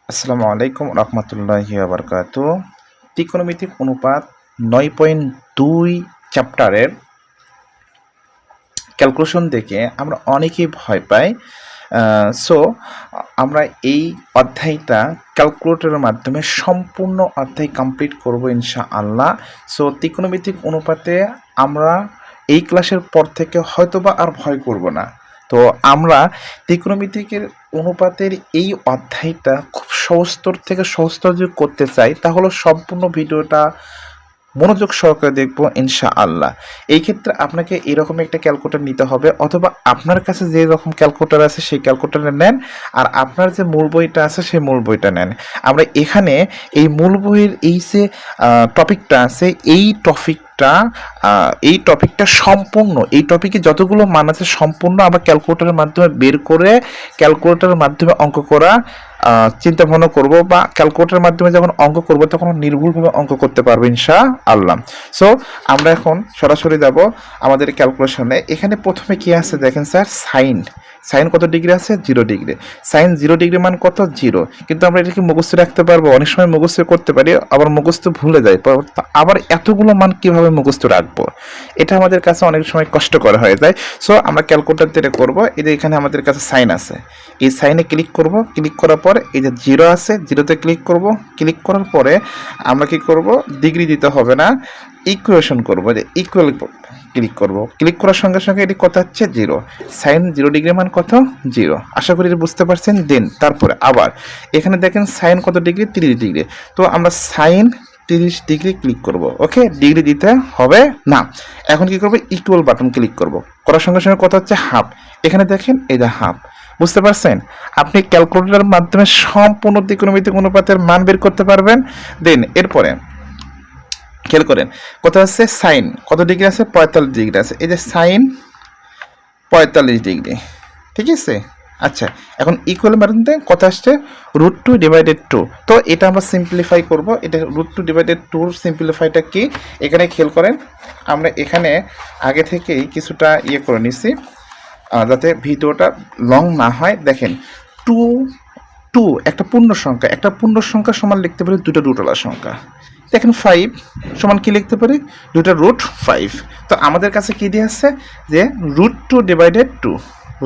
আসসালামু আলাইকুম রহমতুল্লাহি ওয়া বারাকাতুহু। ত্রিকোণমিতিক অনুপাত 9.2 চ্যাপ্টারের ক্যালকুলেশন দেখে আমরা অনেকেই ভয় পাই। সো আমরা এই অধ্যায়টা ক্যালকুলেটরের মাধ্যমে সম্পূর্ণ অধ্যায় কমপ্লিট করব ইনশাআল্লাহ। সো ত্রিকোণমিতিক অনুপাতে আমরা এই ক্লাসের পর থেকে হয়তোবা আর ভয় করব না। তো আমরা ত্রিকোণমিতিকের অনুপাতের এই অধ্যায়টা খুব সহজতর থেকে সহজতর যদি করতে চাই তাহলে সম্পূর্ণ ভিডিওটা মনোযোগ সহকারে দেখবো ইনশাআল্লাহ। এই ক্ষেত্রে আপনাকে এরকম একটা ক্যালকুলেটর নিতে হবে, অথবা আপনার কাছে যে রকম ক্যালকুলেটর আছে সেই ক্যালকুলেটর নেন, আর আপনার যে মূল বইটা আছে সেই মূল বইটা নেন। আমরা এখানে এই মূল বইয়ের এই যে টপিকটা আছে এই টপিকটা সম্পূর্ণ, এই টপিকে যতগুলো মান আছে সম্পূর্ণ আমরা ক্যালকুলেটরের মাধ্যমে বের করে ক্যালকুলেটরের মাধ্যমে অঙ্ক করা চিন্তা ভাবনা করবো, বা ক্যালকুলেটরের মাধ্যমে যখন অঙ্ক করবো তখন নির্ভুলভাবে অঙ্ক করতে পারবো ইনশাআল্লাহ। সো আমরা এখন সরাসরি যাব আমাদের ক্যালকুলেশনে। এখানে প্রথমে কি আছে দেখেন স্যার, সাইন কত ডিগ্রি আছে? 0 ডিগ্রি। সাইন 0 ডিগ্রি মান কত? 0। কিন্তু আমরা এটাকে মুখস্থ রাখতে পারবো? অনেক সময় মুখস্থ করতে পারি, আবার মুখস্থ ভুলে যাই। আবার এতগুলো মান কিভাবে মুখস্থ রাখবো, এটা আমাদের কাছে অনেক সময় কষ্টকর হয়ে যায়। সো আমরা ক্যালকুলেটর দিয়ে করবো। এই যে এখানে আমাদের কাছে সাইন আছে, এই সাইনে ক্লিক করব। ক্লিক করার পর এই যে 0 আছে, 0তে ক্লিক করব। ক্লিক করার পরে আমরা কি করব, ডিগ্রি দিতে হবে না, ইকুয়েশন করব, যে ইকুয়াল ক্লিক করব। ক্লিক করার সঙ্গে সঙ্গে এটি কত হচ্ছে? 0। সাইন 0 ডিগ্রি মান কত? 0। আশা করি বুঝতে পারছেন। দেন তারপরে আবার এখানে দেখেন সাইন কত ডিগ্রি? 30 ডিগ্রি। তো আমরা সাইন 30 ডিগ্রি ক্লিক করব। ওকে, ডিগ্রি দিতে হবে না। এখন কি করব, ইকুয়াল বাটন ক্লিক করব। করার সঙ্গে সঙ্গে কত হচ্ছে? হাফ। এখানে দেখেন এই যে হাফ। বুঝতে পারছেন? আপনি ক্যালকুলেটরের মাধ্যমে সম্পূর্ণ ত্রিকোণমিতিক অনুপাতের মান বের করতে পারবেন। দেন এরপরে খেয়াল করেন কত আছে, সাইন কত ডিগ্রি আছে? 45 ডিগ্রি আছে। এই যে সাইন 45 ডিগ্রি, ঠিক আছে। আচ্ছা, এখন ইকুয়াল মানতে কত আসছে? √2/2। তো এটা আমরা সিম্পলিফাই করব। এটা √2/2 সিম্পলিফাইটা কি, এখানে খেয়াল করেন। আমরা এখানে আগে থেকেই কিছুটা করে নিছি যাতে ভিডিওটা লং না হয়। দেখেন টু টু একটা পূর্ণ সংখ্যা সমান লিখতে পারি দুটো রুটওয়ালা সংখ্যা। দেখেন 5 সমান কি লিখতে পারি? দুটো √5। তো আমাদের কাছে কি দিয়ে আছে যে √2/2।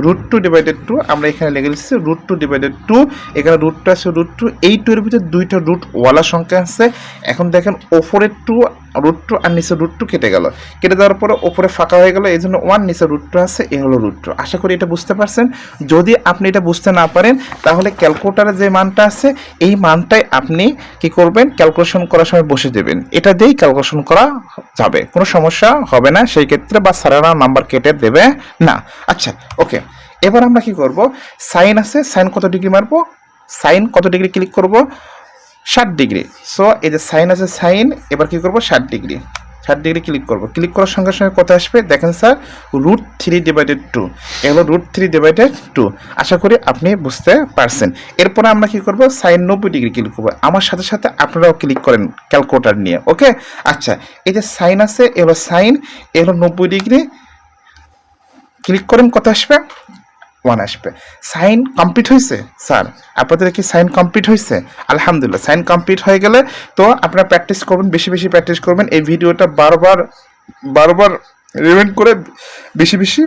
√2/2 আমরা এখানে লিখে দিচ্ছি √2/2। এখানে রুটটা আছে √2, এই 2 এর ভিতরে দুইটা রুটওয়ালা সংখ্যা আছে। এখন দেখেন ওপরের 2 √2 আর নিচে √2 কেটে গেল, কেটে দেওয়ার পরে ওপরে ফাঁকা হয়ে গেল, এই জন্য 1, নিচে √2 আছে, এ হলো √2। আশা করি এটা বুঝতে পারছেন। যদি আপনি এটা বুঝতে না পারেন তাহলে ক্যালকুলেটরে যে মানটা আছে এই মানটাই আপনি কি করবেন, ক্যালকুলেশন করার সময় বসে দেবেন। এটা দিয়েই ক্যালকুলেশন করা যাবে, কোনো সমস্যা হবে না সেই ক্ষেত্রে, বা স্যারেরা নাম্বার কেটে দেবে না। আচ্ছা, ওকে। এবার আমরা কি করব, সাইন আছে, সাইন কত ডিগ্রি মারবো? সাইন কত ডিগ্রি ক্লিক করব? 60 ডিগ্রি। সো এই যে সাইন আছে, সাইন এবার কি করব, 60 ডিগ্রি। 60 ডিগ্রি ক্লিক করব। ক্লিক করার সঙ্গে সঙ্গে কত আসবে দেখেন স্যার, √3/2। এ হলো √3/2। আশা করি আপনি বুঝতে পারছেন। এরপরে আমরা কি করব, সাইন 90 ডিগ্রি ক্লিক করব। আমার সাথে সাথে আপনারাও ক্লিক করেন ক্যালকুলেটর নিয়ে। ওকে, আচ্ছা, এই যে সাইন আছে, এবার সাইন এ হলো 90 ডিগ্রি, ক্লিক করেন, কত আসবে? 1 আসবে। সাইন কমপ্লিট হয়েছে স্যার, আপনাদের কি সাইন কমপ্লিট হয়েছে? আলহামদুলিল্লাহ, সাইন কমপ্লিট হয়ে গেলে তো আপনারা প্র্যাকটিস করবেন, বেশি বেশি প্র্যাকটিস করবেন। এই ভিডিওটা বারবার রিমাইন্ড করে বেশি বেশি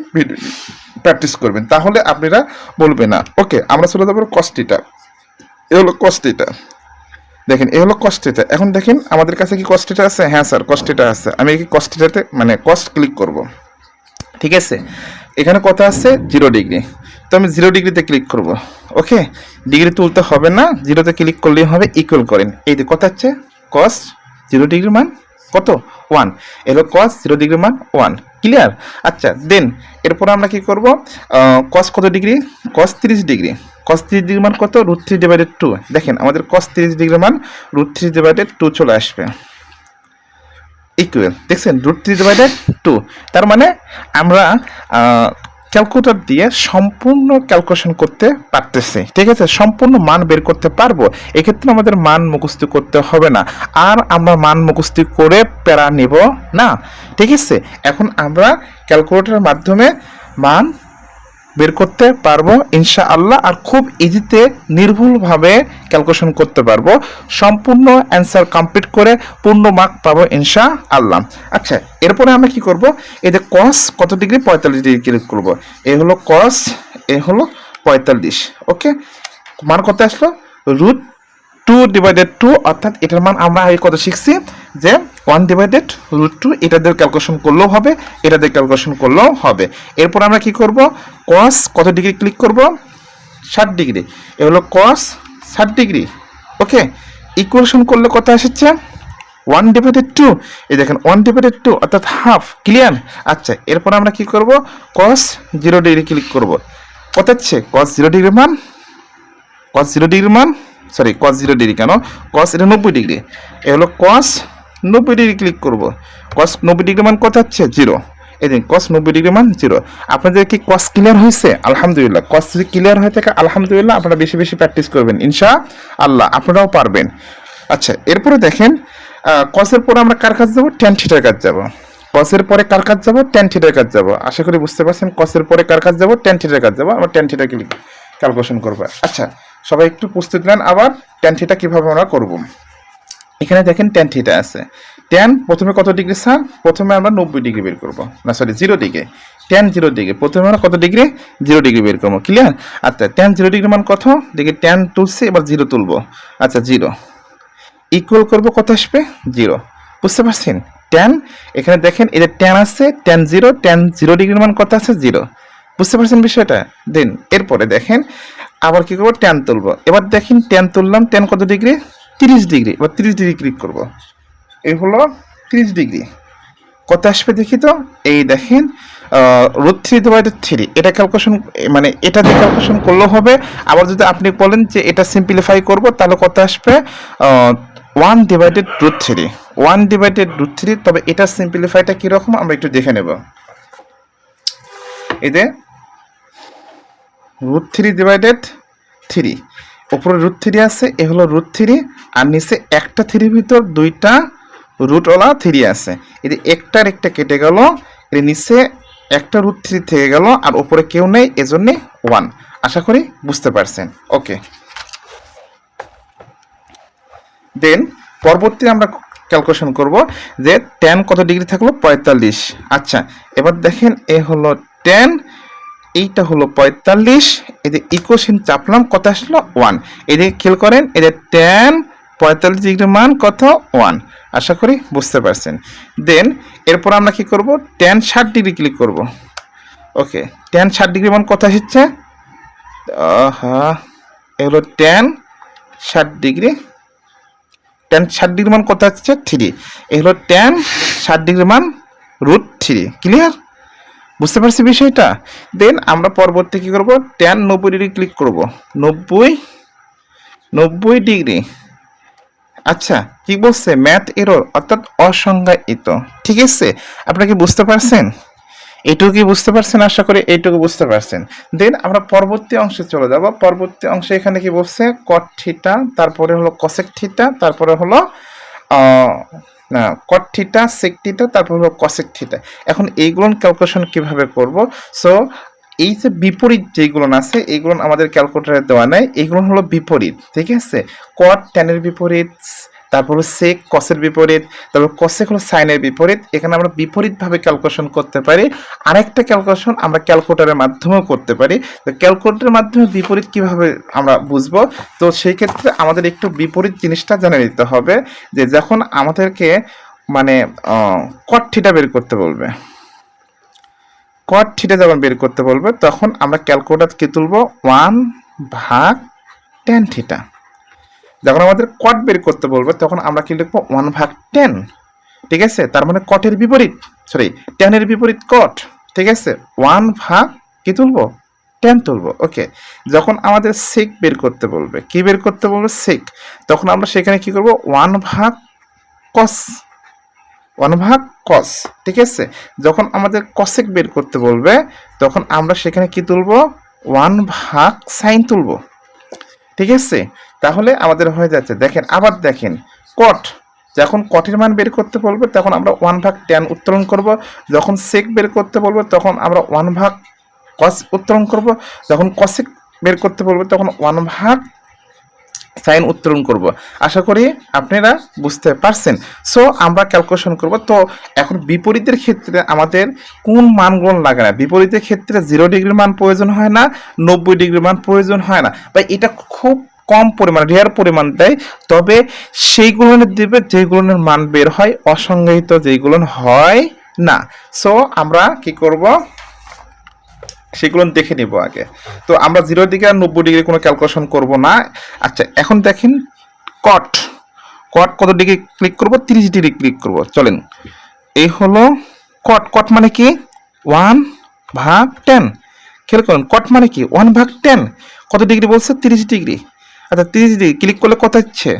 প্র্যাকটিস করবেন, তাহলে আপনারা বলবেন না। ওকে, আমরা চলে যাবো কস্টিটা। এ হলো কস্টিটা, দেখেন এ হলো কস্টিটা। এখন দেখেন আমাদের কাছে কি কস্টিটা আছে? হ্যাঁ স্যার, কস্টিটা আছে। আমি কি কস্টিটাতে মানে কস্ট ক্লিক করব, ঠিক আছে। এখানে কত আছে? 0 ডিগ্রি। তো আমি 0 ডিগ্রিতে ক্লিক করব। ওকে, ডিগ্রি তুলতে হবে না, 0তে ক্লিক করলেই হবে। ইকুয়াল করেন, এই যে কত হচ্ছে, কস 0 ডিগ্রি মান কত? 1। এলো কস 0 ডিগ্রি মান 1। ক্লিয়ার? আচ্ছা, দেন এরপর আমরা কি করব, কস কত ডিগ্রি? কস 30 ডিগ্রি। কস 30 ডিগ্রি মান কত? √3/2। দেখেন আমাদের কস 30 ডিগ্রি মান √3/2 চলে আসবে। ইকুয়াল, দেখছেন √3/2। তার মানে আমরা ক্যালকুলেটর দিয়ে সম্পূর্ণ ক্যালকুলেশন করতে পারতেছি, ঠিক আছে, সম্পূর্ণ মান বের করতে পারবো। এক্ষেত্রে আমাদের মান মুখস্থ করতে হবে না, আর আমরা মান মুখস্থ করে প্যারা নিব না, ঠিক আছে। এখন আমরা ক্যালকুলেটরের মাধ্যমে মান বের করতে পারবো ইনশাআল্লাহ, আর খুব ইজিতে নির্ভুলভাবে ক্যালকুলেশন করতে পারবো। সম্পূর্ণ অ্যান্সার কমপ্লিট করে পূর্ণ মার্ক পাবো ইনশাআল্লাহ। আচ্ছা, এরপরে আমরা কি করব, এই যে কস কত ডিগ্রি, 45 ডিগ্রি ক্লিক করব। এ হলো কস, এ হলো 45। ওকে, মান কত আসলো, √2/2, অর্থাৎ এটার মান আমরা আগে কত শিখছি যে 1/√2, এটা দিয়ে ক্যালকুলেশন করলেও হবে, এটা দিয়ে ক্যালকুলেশন করলেও হবে। এরপর আমরা কি করব, কস কত ডিগ্রি ক্লিক করব, 60 ডিগ্রি। এ হলো কস 60 ডিগ্রি। ওকে, ইকুয়েশন করলে কত এসেছে, 1/2। এই দেখেন 1/2 অর্থাৎ হাফ। ক্লিয়ার? আচ্ছা, এরপর আমরা কি করব, কস 0 ডিগ্রি ক্লিক করব। কত হচ্ছে, কস 0 ডিগ্রি মান, কস 0 ডিগ্রি মান, সরি কস 0 ডিগ্রি কেন, কস এটা 90 ডিগ্রি। এ হলো কস 90 ডিগ্রি ক্লিক করব। কস 90 ডিগ্রি মান কত হচ্ছে, 0। এই দিন কস 90 ডিগ্রি মান 0। আপনাদের কি কস ক্লিয়ার হয়েছে? আলহামদুলিল্লাহ। কস যদি ক্লিয়ার হয়ে থাকে আলহামদুলিল্লাহ, আপনারা বেশি বেশি প্র্যাকটিস করবেন ইনশাআল্লাহ, আপনারাও পারবেন। আচ্ছা, এরপরে দেখেন কসের পরে আমরা কার কাজ যাবো, ট্যান থিটার কাজ যাব। কসের পরে কার কাজ যাব, ট্যান থিটার কাজ যাব। আশা করি বুঝতে পারছেন, কসের পরে কার কাজ যাব, ট্যান থিটার কাজ যাব। আমরা ট্যান থিটা ক্যালকুলেশন করবো। আচ্ছা, সবাই একটু প্রস্তুত নেন। আবার ট্যান থিটা কিভাবে আমরা করব, এখানে দেখেন ট্যান থিটা আছে। ট্যান প্রথমে কত ডিগ্রি স্যার, প্রথমে আমরা 90 ডিগ্রি বের করবো, না সরি 0 ডিগ্রি। ট্যান 0 ডিগ্রি, প্রথমে আমরা কত ডিগ্রি, 0 ডিগ্রি বের করবো। ক্লিয়ার? আচ্ছা, ট্যান 0 ডিগ্রি মান কত, দেখি ট্যান তুলছি, এবার 0 তুলবো। আচ্ছা, 0 ইকুয়াল করবো, কত আসবে, 0। বুঝতে পারছেন? ট্যান, এখানে দেখেন এই যে ট্যান আছে, ট্যান 0, ট্যান 0 ডিগ্রির মান কত আছে, 0। বুঝতে পারছেন বিষয়টা? দেন এরপরে দেখেন আবার কি করবো, ট্যান তুলবো। এবার দেখেন ট্যান তুললাম, ট্যান কত ডিগ্রি, 30 ডিগ্রি। এবার 30 ডিগ্রি ক্লিক করব। এই হলো 30 ডিগ্রি। কত আসবে দেখি তো, এই দেখেন √3/3, এটা ক্যালকুলেশন, মানে এটা দিয়ে ক্যালকুলেশন করলেও হবে। আবার যদি আপনি বলেন যে এটা সিম্পলিফাই করব, তাহলে কত আসবে, 1/√3, 1/√3। তবে এটা সিম্পলিফাইটা কিরকম আমরা একটু দেখে নেব। এই যে √3/3, উপরে √3 আছে, এ হলো √3, আর নিচে একটা 3 ভিতর দুইটা রুটওয়ালা 3 আছে। এই একটার একটা কেটে গেল, এর নিচে একটা √3 থেকে গেল, আর উপরে কেউ নেই, এজন্যে 1। আশা করি বুঝতে পারছেন। ওকে, দেন পরবর্তী আমরা ক্যালকুলেশন করব যে ট্যান কত ডিগ্রি থাকলো, 45। আচ্ছা, এবার দেখেন এ হলো ট্যান, এইটা হলো 45। এই যে ইকুয়েশন চাপলাম, কত আসলো, 1। এদিকে খেয়াল করেন, এই যে ট্যান 45 ডিগ্রির মান কত, 1। আশা করি বুঝতে পারছেন। দেন এরপর আমরা কি করব, ট্যান 60 ডিগ্রি ক্লিক করব। ওকে, ট্যান 60 ডিগ্রি মান কত আসছে, এগুলো ট্যান 60 ডিগ্রি, ট্যান 60 ডিগ্রি মান কত আসছে, 3। এগুলো ট্যান 60 ডিগ্রি মান √3। ক্লিয়ার? বুঝতে পারছি বিষয়টা? দেন আমরা পরবর্তী কি করব, ট্যান 90 ডিগ্রি ক্লিক করব। 90 ডিগ্রি। আচ্ছা, কি বলছে, ম্যাথ এরর অর্থাৎ অসংজ্ঞায়িত। ঠিক আছে, আপনারা কি বুঝতে পারছেন? এইটুকু কি বুঝতে পারছেন? আশা করি এইটুকু বুঝতে পারছেন। দেন আমরা পরবর্তী অংশে চলে যাব। পরবর্তী অংশে এখানে কি বলছে, কট থিটা, তারপরে হলো কসেক থিটা, তারপরে হলো না কট থিটা, সেক থিটা, তারপর হলো কসেক থিটা। এখন এইগুলো ক্যালকুলেশন কিভাবে করব? সো এই যে বিপরীত যেগুলো আছে, এইগুলো আমাদের ক্যালকুলেটরে দেওয়া নাই, এইগুলো হলো বিপরীত। ঠিক আছে, কট ট্যানের বিপরীত, তারপর সেক কসের বিপরীত, তারপর কসেক হলো সাইনের বিপরীত। এখানে আমরা বিপরীতভাবে ক্যালকুলেশন করতে পারি। আরেকটা ক্যালকুলেশন আমরা ক্যালকুলেটরের মাধ্যমেও করতে পারি। তো ক্যালকুলেটরের মাধ্যমে বিপরীত কিভাবে আমরা বুঝবো, তো সেই ক্ষেত্রে আমাদের একটু বিপরীত জিনিসটা জেনে নিতে হবে, যে যখন আমাদেরকে মানে কট থিটা বের করতে বলবে, কট থিটা যখন বের করতে বলবে, তখন আমরা ক্যালকুলেটর কি তুলবো, 1/tan থিটা। যখন আমাদের কট বের করতে বলবে, তখন আমরা কি লিখবো, 1/10। ঠিক আছে, তার মানে কটের বিপরীত, সরি ট্যানের বিপরীত কট। ঠিক আছে, 1/ কি তুলবো, ট্যান তুলবো। ওকে, যখন আমাদের সেক বের করতে বলবে, কি বের করতে বলবে, সেক, তখন আমরা সেখানে কি করবো, 1/cos, 1/cos। ঠিক আছে, যখন আমাদের কসেক বের করতে বলবে, তখন আমরা সেখানে কি তুলবো, 1/sin তুলবো। ঠিক আছে, তাহলে আমাদের হয়ে যাচ্ছে। দেখেন আবার দেখেন, কট, যখন কটের মান বের করতে বলবে, তখন আমরা 1/tan উত্তোলন করব। যখন সেক বের করতে বলবো, তখন আমরা 1/cos কস উত্তোলন করব, যখন কসেক বের করতে বলবো তখন 1/sin উত্তোলন করব। আশা করি আপনারা বুঝতে পারছেন। সো আমরা ক্যালকুলেশন করব। তো এখন বিপরীতের ক্ষেত্রে আমাদের কোন মানগুলো লাগে না? বিপরীতের ক্ষেত্রে 0 ডিগ্রির মান প্রয়োজন হয় না, 90 ডিগ্রির মান প্রয়োজন হয় না, বা এটা খুব কম পরিমাণ, রেয়ার পরিমাণ দেয়। তবে সেইগুলো দেবে যেগুলোর মান বের হয় অসংজ্ঞায়িত, যেগুলো হয় না। সো আমরা কি করব, সেগুলো দেখে নিব আগে। তো আমরা 0 ডিগ্রি আর 90 ডিগ্রি কোনো ক্যালকুলেশন করব না। আচ্ছা, এখন দেখেন কট কট কত ডিগ্রি ক্লিক করব, 30 ডিগ্রি ক্লিক করব। চলেন, এই হলো কট। কট মানে কি 1/10। খেয়াল করুন, কট মানে কি 1/10। কত ডিগ্রি বলছে? 30 ডিগ্রি। আচ্ছা, 30 ডিগ্রি ক্লিক করলে কত হচ্ছে?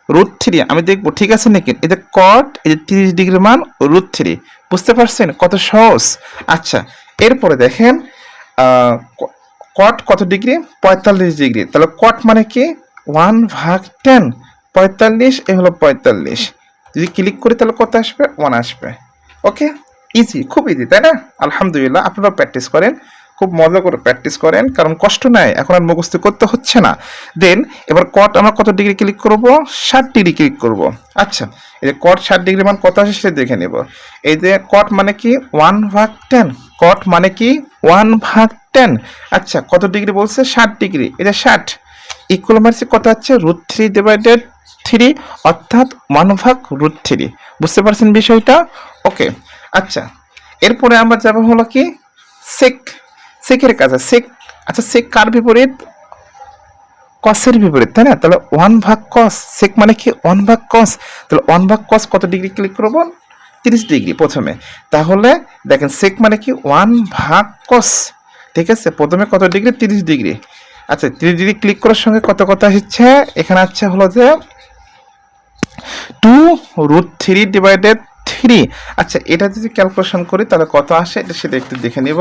√3। আমি দেখবো ঠিক আছে নাকি। এই যে কট, এই যে 30 ডিগ্রির মান √3। বুঝতে পারছেন কত সহজ? আচ্ছা, এরপরে দেখেন কট কত ডিগ্রি? 45 ডিগ্রি। তাহলে কট মানে কি 1/10। 45, এ হলো 45। যদি ক্লিক করি তাহলে কত আসবে? 1 আসবে। ওকে, ইজি, খুব ইজি, তাই না? আলহামদুলিল্লাহ, আপনারাও প্র্যাকটিস করেন, খুব মজা করে প্র্যাকটিস করেন, কারণ কষ্ট নাই, এখন আর মুখস্থ করতে হচ্ছে না। দেন এবার কট আমরা কত ডিগ্রি ক্লিক করব? 60 ডিগ্রি ক্লিক করব। আচ্ছা, এই যে কট 60 ডিগ্রি মান কত আসে সেটা দেখে নেব। এই যে কট মানে কি 1/10। কট মানে কি 1/10। আচ্ছা, কত ডিগ্রি বলছে? 60 ডিগ্রি। এই যে 60 ইকুয়াল মানছে কত হচ্ছে? √3/3, অর্থাৎ 1/√3। বুঝতে পারছেন বিষয়টা? ওকে, আচ্ছা, এরপরে আমরা যাব হলো কি সেক। সেকের কাছে সেক। আচ্ছা, সেক কার বিপরীত? কসের বিপরীত, তাই না? তাহলে 1/cos। সেক মানে কি 1/cos। তাহলে 1/cos কত ডিগ্রি ক্লিক করব? 30 ডিগ্রি প্রথমে। তাহলে দেখেন সেক মানে কি 1/cos। ঠিক আছে, প্রথমে কত ডিগ্রি? 30 ডিগ্রি। আচ্ছা, 30 ডিগ্রি ক্লিক করার সঙ্গে কত কথা হচ্ছে? এখানে আছে হলো যে 2√3/3। আচ্ছা, এটা যদি ক্যালকুলেশন করি তাহলে কত আসে এটা সেটা একটু দেখে নিব।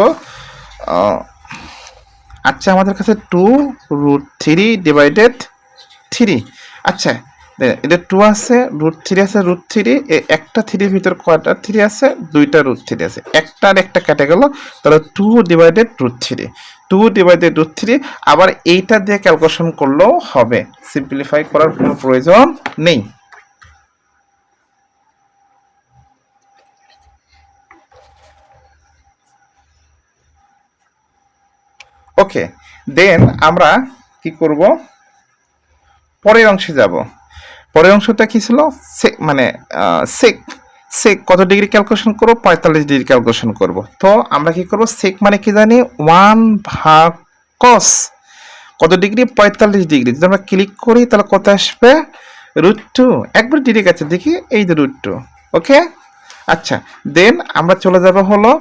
আচ্ছা, আমাদের কাছে 2√3/3। আচ্ছা, এটা 2 আছে, √3 আছে, √3 একটা 3 ভিতর কয়টা 3 আছে? দুইটা √3 আছে, একটা আর একটা কেটে গেল, তাহলে 2/√3। 2/√3। আবার এইটা দিয়ে ক্যালকুলেশন করলেও হবে, সিম্পলিফাই করার কোনো প্রয়োজন নেই। ওকে, দেন আমরা কি করব? পরের অংশে যাব। পরের অংশটা কি ছিল? মানে সেক। সেক কত ডিগ্রি ক্যালকুলেশন করব? 45 ডিগ্রি ক্যালকুলেশন করব। তো আমরা কি করব? সেক মানে কি জানি? 1/cos। কত ডিগ্রি? 45 ডিগ্রি। যদি আমরা ক্লিক করি তাহলে কত আসবে? √2। একবার ডিরেক্ট আছে, দেখি এই যে √2। ওকে, আচ্ছা, দেন আমরা চলে যাব হলো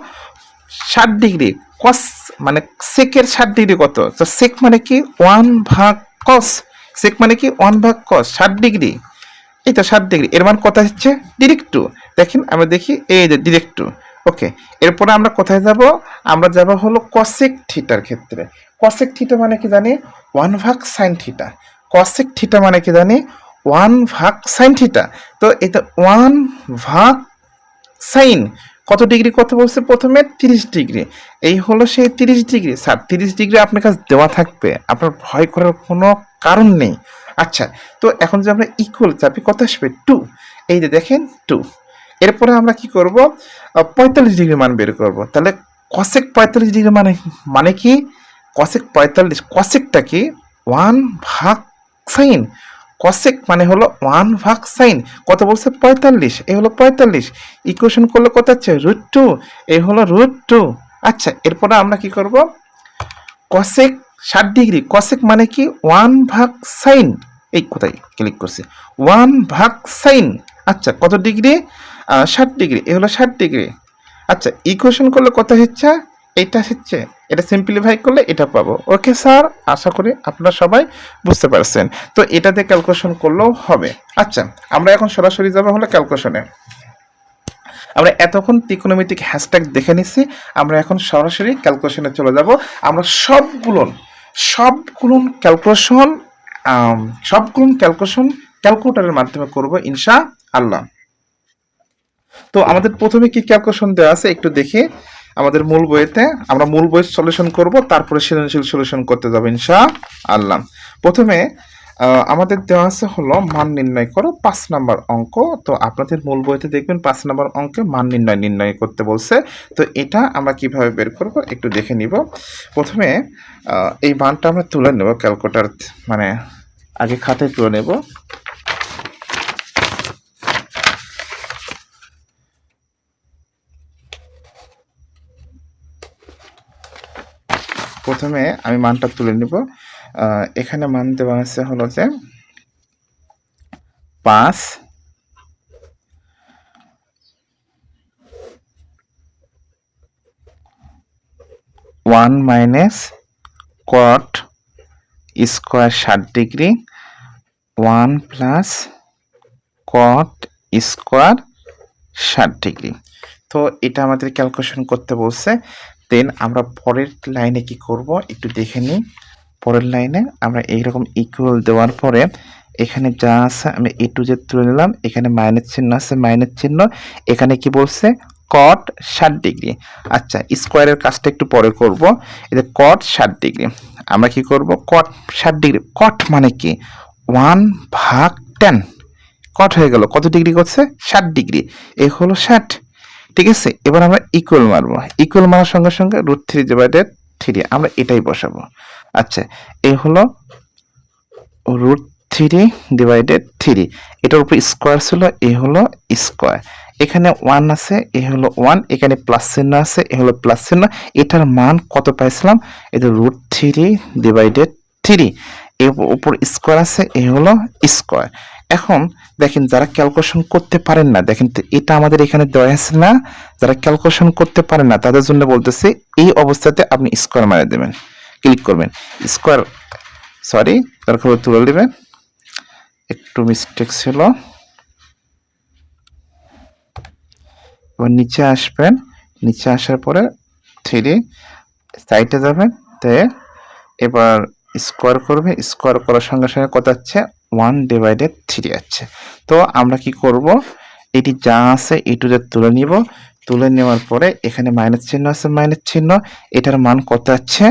60 ডিগ্রি। কস মানে সেকের 60 ডিগ্রি কত? তো সেক মানে কি 1/cos। সেক মানে কি 1/cos, 60 ডিগ্রি। এই তো 60 ডিগ্রি, এর মান কত হচ্ছে? ডিরেক্ট 2। দেখেন আমরা দেখি, এই যে ডিরেক্ট 2। ওকে, এরপরে আমরা কোথায় যাব? আমরা যাব হলো কসেক থিটার ক্ষেত্রে। কসেক থিটা মানে কি জানি? 1/sin theta. কসেক থিটা মানে কি জানি? 1/sin theta. তো এটা 1/sin কত ডিগ্রি কত বলছে? প্রথমে 30 ডিগ্রি। এই হলো সেই 30 ডিগ্রি। স্যার 30 ডিগ্রি আপনার কাছে দেওয়া থাকবে, আপনার ভয় করার কোনো কারণ নেই। আচ্ছা, তো এখন যে আমরা ইকুয়াল চাপি কত আসবে? 2। এই যে দেখেন 2। এরপরে আমরা কি করব? 45 ডিগ্রি মান বের করব। তাহলে কসেক 45 ডিগ্রি মানে মানে কি? কসেক 45, কসেকটা কি 1/sin। কসেক মানে হলো 1/sin। কত বলছে? 45। এই হলো 45। ইকুয়েশন করলে কত হচ্ছে? √2। এই হলো √2। আচ্ছা, এরপরে আমরা কি করব? Cosec 60 degree. কসেক মানে কি 1/sin। এই কোথায় ক্লিক করছি? 1/sin। আচ্ছা, কত ডিগ্রি? 60 ডিগ্রি। এই হলো 60 ডিগ্রি। আচ্ছা, ইকুয়েশন করলে কত হচ্ছে? এটা হচ্ছে, এটা সিম্পলিফাই করলে এটা পাবো। ওকে স্যার, আশা করি আপনারা সবাই বুঝতে পারছেন। তো এটাতে ক্যালকুলেশন করলেও হবে। আচ্ছা, আমরা এখন সরাসরি যাবো হলো ক্যালকুলেশনে। আমরা এতক্ষণ ত্রিকোণমিতিক হ্যাশট্যাগ দেখে নিছি, আমরা এখন সরাসরি ক্যালকুলেশনে চলে যাব। আমরা সবগুলো ক্যালকুলেশন ক্যালকুলেটরের মাধ্যমে করব ইনশাআল্লাহ। তো আমাদের প্রথমে কি ক্যালকুলেশন দেওয়া আছে একটু দেখি। আমাদের মূল বইতে আমরা মূল বই সলিউশন করব, তারপরে সৃজনশীল সলিউশন করতে যাবো ইনশাআল্লাহ। প্রথমে আমাদের দেওয়া আছে হলো মান নির্ণয় করো 5 নাম্বার অঙ্ক। তো আপনাদের মূল বইতে দেখবেন 5 নাম্বার অঙ্কে মান নির্ণয় করতে বলছে। তো এটা আমরা কিভাবে বের করব একটু দেখে নিব। প্রথমে এই মানটা আমরা তুলে নেব ক্যালকুলেটর, মানে আগে খাতায় তুলে নেব। প্রথমে আমি মানটা তুলে নিব। এখানে মান দেওয়া আছে হলো যে 5 1 minus cot square 60 degree 1 plus cot square 60 degree. তো এটা আমাদের ক্যালকুলেশন করতে বলছে। দেন আমরা পরের লাইনে কি করব একটু দেখে নিই। পরের লাইনে আমরা এইরকম ইকুয়াল দেওয়ার পরে এখানে যা আছে আমি এ টু জেড তুলে নিলাম। এখানে মাইনাস চিহ্ন আছে, মাইনাস চিহ্ন। এখানে কি বলছে কট 60 ডিগ্রি। আচ্ছা, স্কোয়ারের কাজটা একটু পরে করব। এই যে কট 60 ডিগ্রি, আমরা কি করব কট 60 ডিগ্রি, কট মানে কি 1/10 কট হয়ে গেল, কত ডিগ্রি করছে 60 ডিগ্রি, এ হলো 60। ঠিক আছে, এবার আমরা ইকুয়াল মারবো। ইকুয়াল মারার সঙ্গে সঙ্গে √3/3 আমরা এটাই বসাবো। আচ্ছা, এ হলো √3/3, এটার উপর স্কোয়ার ছিল, এ হলো স্কোয়ার। এখানে 1 আছে, এ হলো 1, এখানে প্লাস চিহ্ন আছে, এ হলো প্লাস চিহ্ন। এটার মান কত পাইছিলাম, এটা √3/3, এর উপর স্কোয়ার আছে, এ হলো স্কোয়ার। এখন দেখেন, যারা ক্যালকুলেশন করতে পারেন না, দেখেন তো এটা আমাদের এখানে দেওয়া আছে না, যারা ক্যালকুলেশন করতে পারেন না তাদের জন্য বলতেছি, এই অবস্থাতে আপনি স্কোয়ার মারে দেবেন, ক্লিক করবেন স্কোয়ার, সরি তারপর তুলে দেবেন, একটু মিস্টেক ছিল। এবার নিচে আসবেন, নিচে আসার পরে 3 সাইডে যাবেন, তে এবার স্কোয়ার করবে, স্কোয়ার করার সঙ্গে সঙ্গে কত হচ্ছে 1/3 আছে। তো আমরা কি করব, এটি যা আছে এ টু জেড তুলে নিব। তুলে নেওয়ার পরে এখানে মাইনাস চিহ্ন আছে, মাইনাস চিহ্ন, এটার মান কত আছে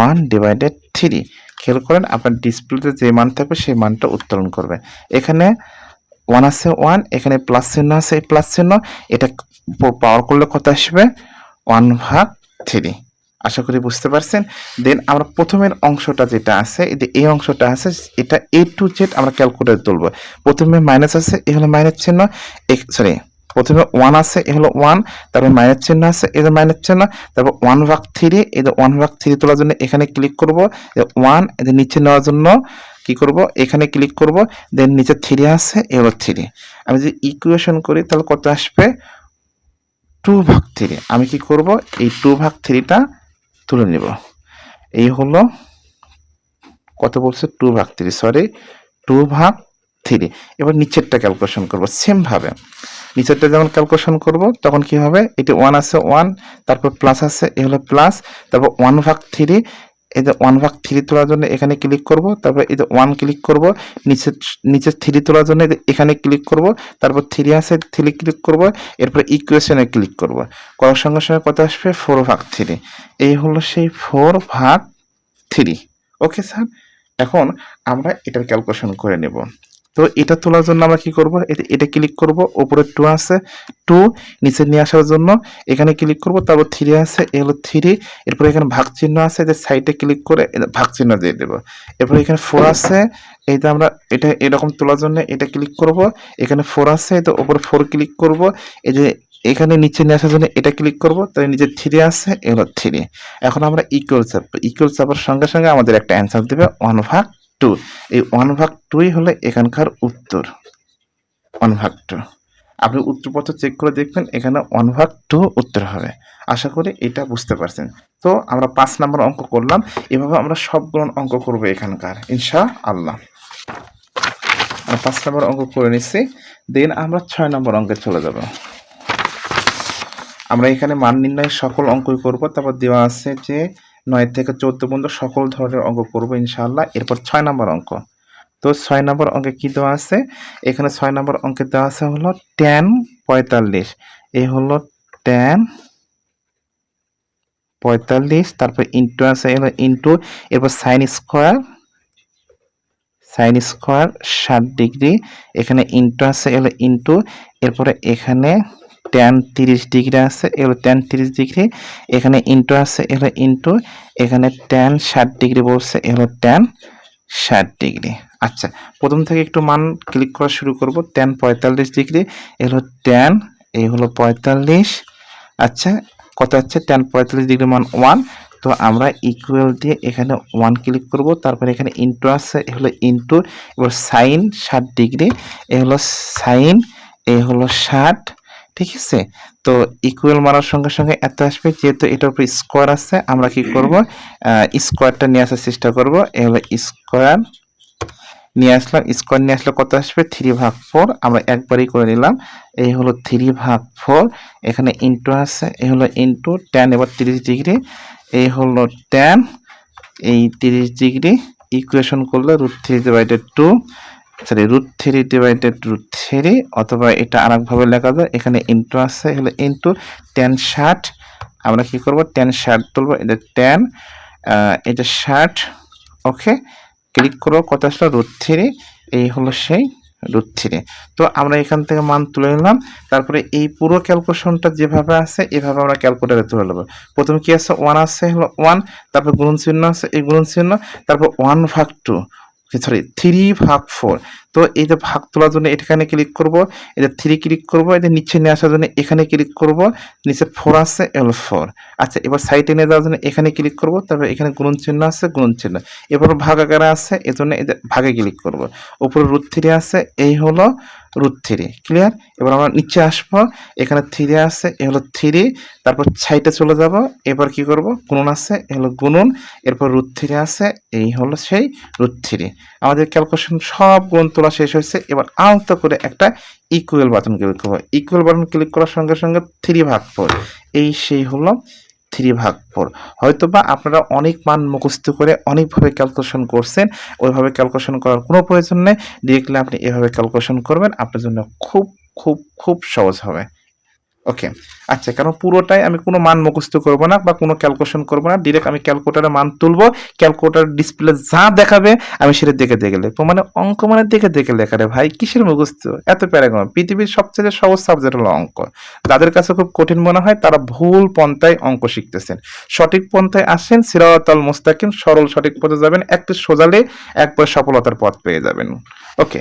1/3। খেয়াল করেন, আপনার ডিসপ্লেতে যে মান থাকবে সেই মানটা উত্তোলন করবে। এখানে 1 আছে 1, এখানে প্লাস চিহ্ন আছে, এই প্লাস চিহ্ন, এটা পাওয়ার করলে কত আসবে 1/3। আশা করি বুঝতে পারছেন। দেন আমরা প্রথমের অংশটা যেটা আছে, এই অংশটা আছে, এটা এ টু জেড আমরা ক্যালকুলেটর তুলব। প্রথমে মাইনাস আছে, এ হলো মাইনাস চিহ্ন, সরি প্রথমে 1 আছে, এ হলো 1, তারপর মাইনাস চিহ্ন আছে, এই যে মাইনাস চিহ্ন, তারপর 1/3, এই যে 1/3 তোলার জন্য এখানে ক্লিক করব, 1 এদের নিচে নেওয়ার জন্য কি করব, এখানে ক্লিক করব, দেন নিচে 3 আছে, এ হলো 3। আমি যদি ইকুয়েশন করি তাহলে কত আসবে 2/3। আমি কি করব, এই 2/3টা তুলে নেব। এই হলো কত বলছে 2/3, সরি 2/3। এবার নিচেরটা ক্যালকুলেশন করব সেম ভাবে। নিচেরটা যখন ক্যালকুলেশন করব তখন কি হবে, এটি 1 আছে 1, তারপর প্লাস আছে, এ হলো প্লাস, তারপর 1/3, এই যে 1/3 তোলার জন্য এখানে ক্লিক করব, তারপর এই যে 1 ক্লিক করব, নিচে 3 তোলার জন্য এখানে ক্লিক করব, তারপর 3 আছে 3 ক্লিক করব, এরপর ইকুয়েশনে ক্লিক করব, করার সঙ্গে সঙ্গে কত আসবে 4/3। এই হলো সেই 4/3। ওকে স্যার, এখন আমরা এটার ক্যালকুলেশন করে নেব। তো এটা তোলার জন্য আমরা কি করব, এটা ক্লিক করব, উপরে 2 আছে 2, নিচে নিয়ে আসার জন্য এখানে ক্লিক করব, তারপর 3 আছে, এ হলো 3, এরপর এখানে ভাগ চিহ্ন আছে, যে সাইডে ক্লিক করে ভাগ চিহ্ন দিয়ে দেব। এরপর এখানে 4 আছে, এইটা আমরা এটা এরকম তোলার জন্য এটা ক্লিক করব, এখানে 4 আছে, তো উপরে 4 ক্লিক করব, এই যে এখানে নিচে নিয়ে আসার জন্য এটা ক্লিক করব, তাই নিচে 3 আছে, এ হলো 3। এখন আমরা ইকুয়াল চাপবো, ইকুয়াল চাপার সঙ্গে সঙ্গে আমাদের একটা অ্যান্সার দেবে 1/2। এই 1/2 হলো এখানকার উত্তর, 1/2। আপনি উত্তরপত্র চেক করে দেখবেন, এখানে 1/2 উত্তর হবে। আশা করি এটা বুঝতে পারছেন। তো আমরা 5 নম্বর অঙ্ক করলাম, এভাবে আমরা সবগুলো অঙ্ক করবো এখানকার ইনশাআল্লাহ। 5 নম্বর অঙ্ক করে নিচ্ছি, দেন আমরা 6 নম্বর অঙ্কে চলে যাব। আমরা এখানে মান নির্ণয়ের সকল অঙ্কই করব, তারপর দেওয়া আছে যে 9 থেকে 14 পর্যন্ত সকল ধরনের অঙ্ক করব ইনশাআল্লাহ। এরপর 6 নম্বর অঙ্ক। তো 6 নম্বর অঙ্কে কি দেওয়া আছে, এখানে 6 নম্বর অঙ্কে দেওয়া আছে হলো tan 45, এই হলো tan 45, তারপর ইন্টু আছে হলো ইন্টু, এরপর সাইন স্কোয়ার 60 ডিগ্রি, এখানে ইন্টু আছে হলো ইন্টু, এরপরে এখানে ট্যান 30 ডিগ্রি আছে এগুলো ট্যান 30 ডিগ্রি, এখানে ইন্টু আছে এগুলো ইন্টু, এখানে ট্যান 60 ডিগ্রি বলছে এগুলো ট্যান 60 ডিগ্রি। আচ্ছা, প্রথম থেকে একটু মান ক্লিক করা শুরু করব। ট্যান 45 ডিগ্রি, এগুলো ট্যান, এই হলো 45। আচ্ছা, কত হচ্ছে ট্যান 45 ডিগ্রি মান 1। তো আমরা ইকুয়াল দিয়ে এখানে 1 ক্লিক করব, তারপরে এখানে ইন্টু আছে এ হলো ইন্টু, এবার সাইন 60 ডিগ্রি, এ হলো সাইন, এ হলো 60, ঠিক আছে। তো ইকুয়াল মারার সঙ্গে সঙ্গে এত আসবে, যেহেতু এটার উপর স্কোয়ার আছে আমরা কি করব, স্কোয়ারটা নিয়ে আসার চেষ্টা করব। এ হলো স্কোয়ার নিয়ে আসলাম, স্কোয়ার নিয়ে আসলে কত আসবে 3/4, আমরা একবারই করে নিলাম। এই হলো 3/4, এখানে ইন্টু আছে, এই হলো ইন্টু ট্যান, এবার 30 ডিগ্রি, এই হলো ট্যান, এই 30 ডিগ্রি ইকুয়েশন করলে √3/2, সরি √3/√3, অথবা এটা আরেকভাবে লেখা যায়, এখানে ইন্টু আছে হলো ইন্টু ট্যান 60, আমরা কি করব ট্যান 60 তুলবো, এটা ট্যান, এটা 60, ওকে। ক্লিক করো, কত আসলো √3, এই হলো সেই √3। তো আমরা এখান থেকে মান তুলে নিলাম, তারপরে এই পুরো ক্যালকুলেশনটা যেভাবে আছে এভাবে আমরা ক্যালকুলেটরে তুলে নেব। প্রথমে কি আছে 1 আছে হলো 1, তারপর গুণন চিহ্ন আছে, এই গুণন চিহ্ন, তারপর 1/2, সরি 3/4। তো এই যে ভাগ তোলার জন্য এখানে ক্লিক করব, এটা 3 ক্লিক করব, এটা নিচে নিয়ে আসার জন্য এখানে ক্লিক করব, নিচে 4 আছে এলো 4। আচ্ছা, এবার সাইডে নিয়ে যাওয়ার জন্য এখানে ক্লিক করব, তারপর এখানে গুণন চিহ্ন আছে, গুণন চিহ্ন, এবার ভাগ আকারে আছে এজন্য এটা ভাগে ক্লিক করব, উপরে √3 আছে, এই হলো √3, ক্লিয়ার। এবার আমরা নিচে আসবো, এখানে 3 আছে, এ হলো 3, তারপর সাইডে চলে যাব, এবার কি করব গুণন আছে, এ হলো গুণন, এরপর √3 আছে, এই হলো সেই √3। আমাদের ক্যালকুলেশন সব গুণ তোলা শেষ হয়েছে। এবার আলতো করে একটা ইকুয়াল বাটন ক্লিক করবো, ইকুয়াল বাটন ক্লিক করার সঙ্গে সঙ্গে 3/4, এই সেই হলো 3/4। হয়তো বা আপনারা অনেক মান মুখস্থ করে অনেকভাবে ক্যালকুলেশন করছেন, ওইভাবে ক্যালকুলেশন করার কোনো প্রয়োজন নেই, ডিরেক্টলি আপনি এভাবে ক্যালকুলেশন করবেন, আপনার জন্য খুব খুব খুব সহজ হবে। ওকে, আচ্ছা, কারণ পুরোটাই আমি কোনো মান মুখস্থ করব না বা কোনো ক্যালকুলেশন করব না, ডিরেক্ট আমি ক্যালকুলেটরে মান তুলবো, ক্যালকুলেটর ডিসপ্লে যা দেখাবে আমি সেটা দেখে দেখে লিখবো। মানে অঙ্ক মানে দেখে দেখে লেখা রে ভাই, কিসের মুখস্থ, এত প্যারাগ্রাম। পৃথিবীর সবচেয়ে সহজ সাবজেক্ট হলো অঙ্ক। যাদের কাছে খুব কঠিন মনে হয় তারা ভুল পন্থায় অঙ্ক শিখতেছেন। সঠিক পন্থায় আসেন, সিরাতাল মুস্তাকিম, সরল সঠিক পথে যাবেন, একটু সোজালে একবার সফলতার পথ পেয়ে যাবেন। ওকে,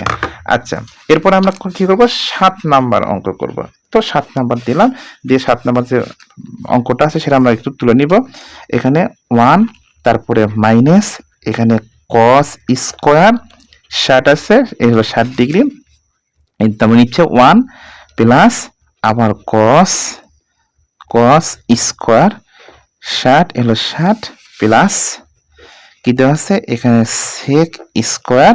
আচ্ছা, এরপর আমরা কি করব 7 নাম্বার অঙ্ক করব। তো 7 নাম্বার দিলাম, দিয়ে 7 নাম্বার যে অঙ্কটা আছে সেটা আমরা একটু তুলে নিব। এখানে 1, তারপরে মাইনাস, এখানে cos স্কোয়ার 60 আছে, এই হলো 60 ডিগ্রি, তারপর নিচ্ছে 1 প্লাস আবার cos স্কোয়ার 60, এলো 60 প্লাস কি দেওয়া আছে এখানে sec স্কোয়ার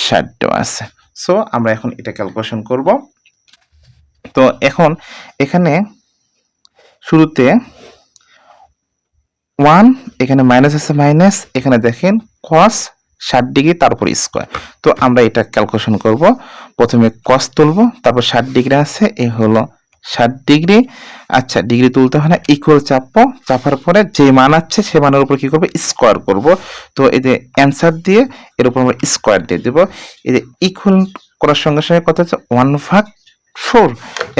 60 দেওয়া আছে। সো আমরা এখন এটা ক্যালকুলেশন করব। তো এখন এখানে শুরুতে 1, এখানে মাইনাস আছে মাইনাস, এখানে দেখেন cos 60 ডিগ্রি তারপর স্কোয়ার। তো আমরা এটা ক্যালকুলেশন করব, প্রথমে cos তুলব, তারপর 60 ডিগ্রি আছে, এই হলো 60 ডিগ্রি। আচ্ছা, ডিগ্রি তুলতে হয় না, ইকুয়াল চাপবো, চাপার পরে যে মান আছে সে মানের উপর কি করব স্কোয়ার করব। তো এই যে অ্যান্সার দিয়ে এর উপর আমরা স্কোয়ার দিয়ে দেব। এই যে ইকুয়াল করার সঙ্গে সঙ্গে কত হচ্ছে 1/4,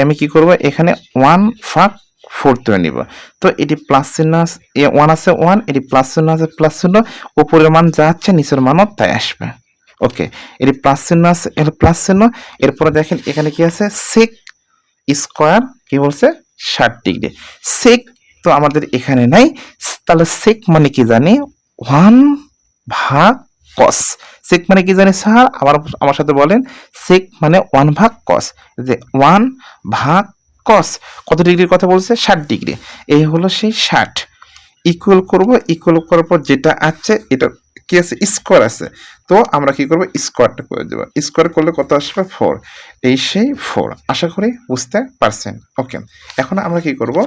আমি কি করব এখানে 1/4 ধরে নিব। তো এটি প্লাস চিহ্ন আছে, 1 আছে 1, এটি প্লাস চিহ্ন আছে প্লাস চিহ্ন, উপরের মান যা আছে নিচের মানও তাই আসবে। ওকে, এটি প্লাস চিহ্ন আছে, এর প্লাস চিহ্ন, এরপরে দেখেন এখানে কি আছে sec স্কোয়ার, কি বলছে 60 ডিগ্রি। sec তো আমাদের এখানে নাই, তাহলে sec মানে কি জানি 1/cos। sec মানে কি জানি স্যার, আমার সাথে বলেন, sec মানে 1/cos, যে 1/cos কত ডিগ্রির কথা বলছে 60 ডিগ্রি, এই হলো সেই 60। ইকুয়াল করব, ইকুয়াল করার পর যেটা আছে এটা কি আছে স্কোয়ার আছে, তো আমরা কি করব স্কোয়ারটা করে দেব, স্কোয়ার করলে কত আসবে 4, এই সেই 4। আশা করি বুঝতে পারছেন। ওকে, এখন আমরা কি করব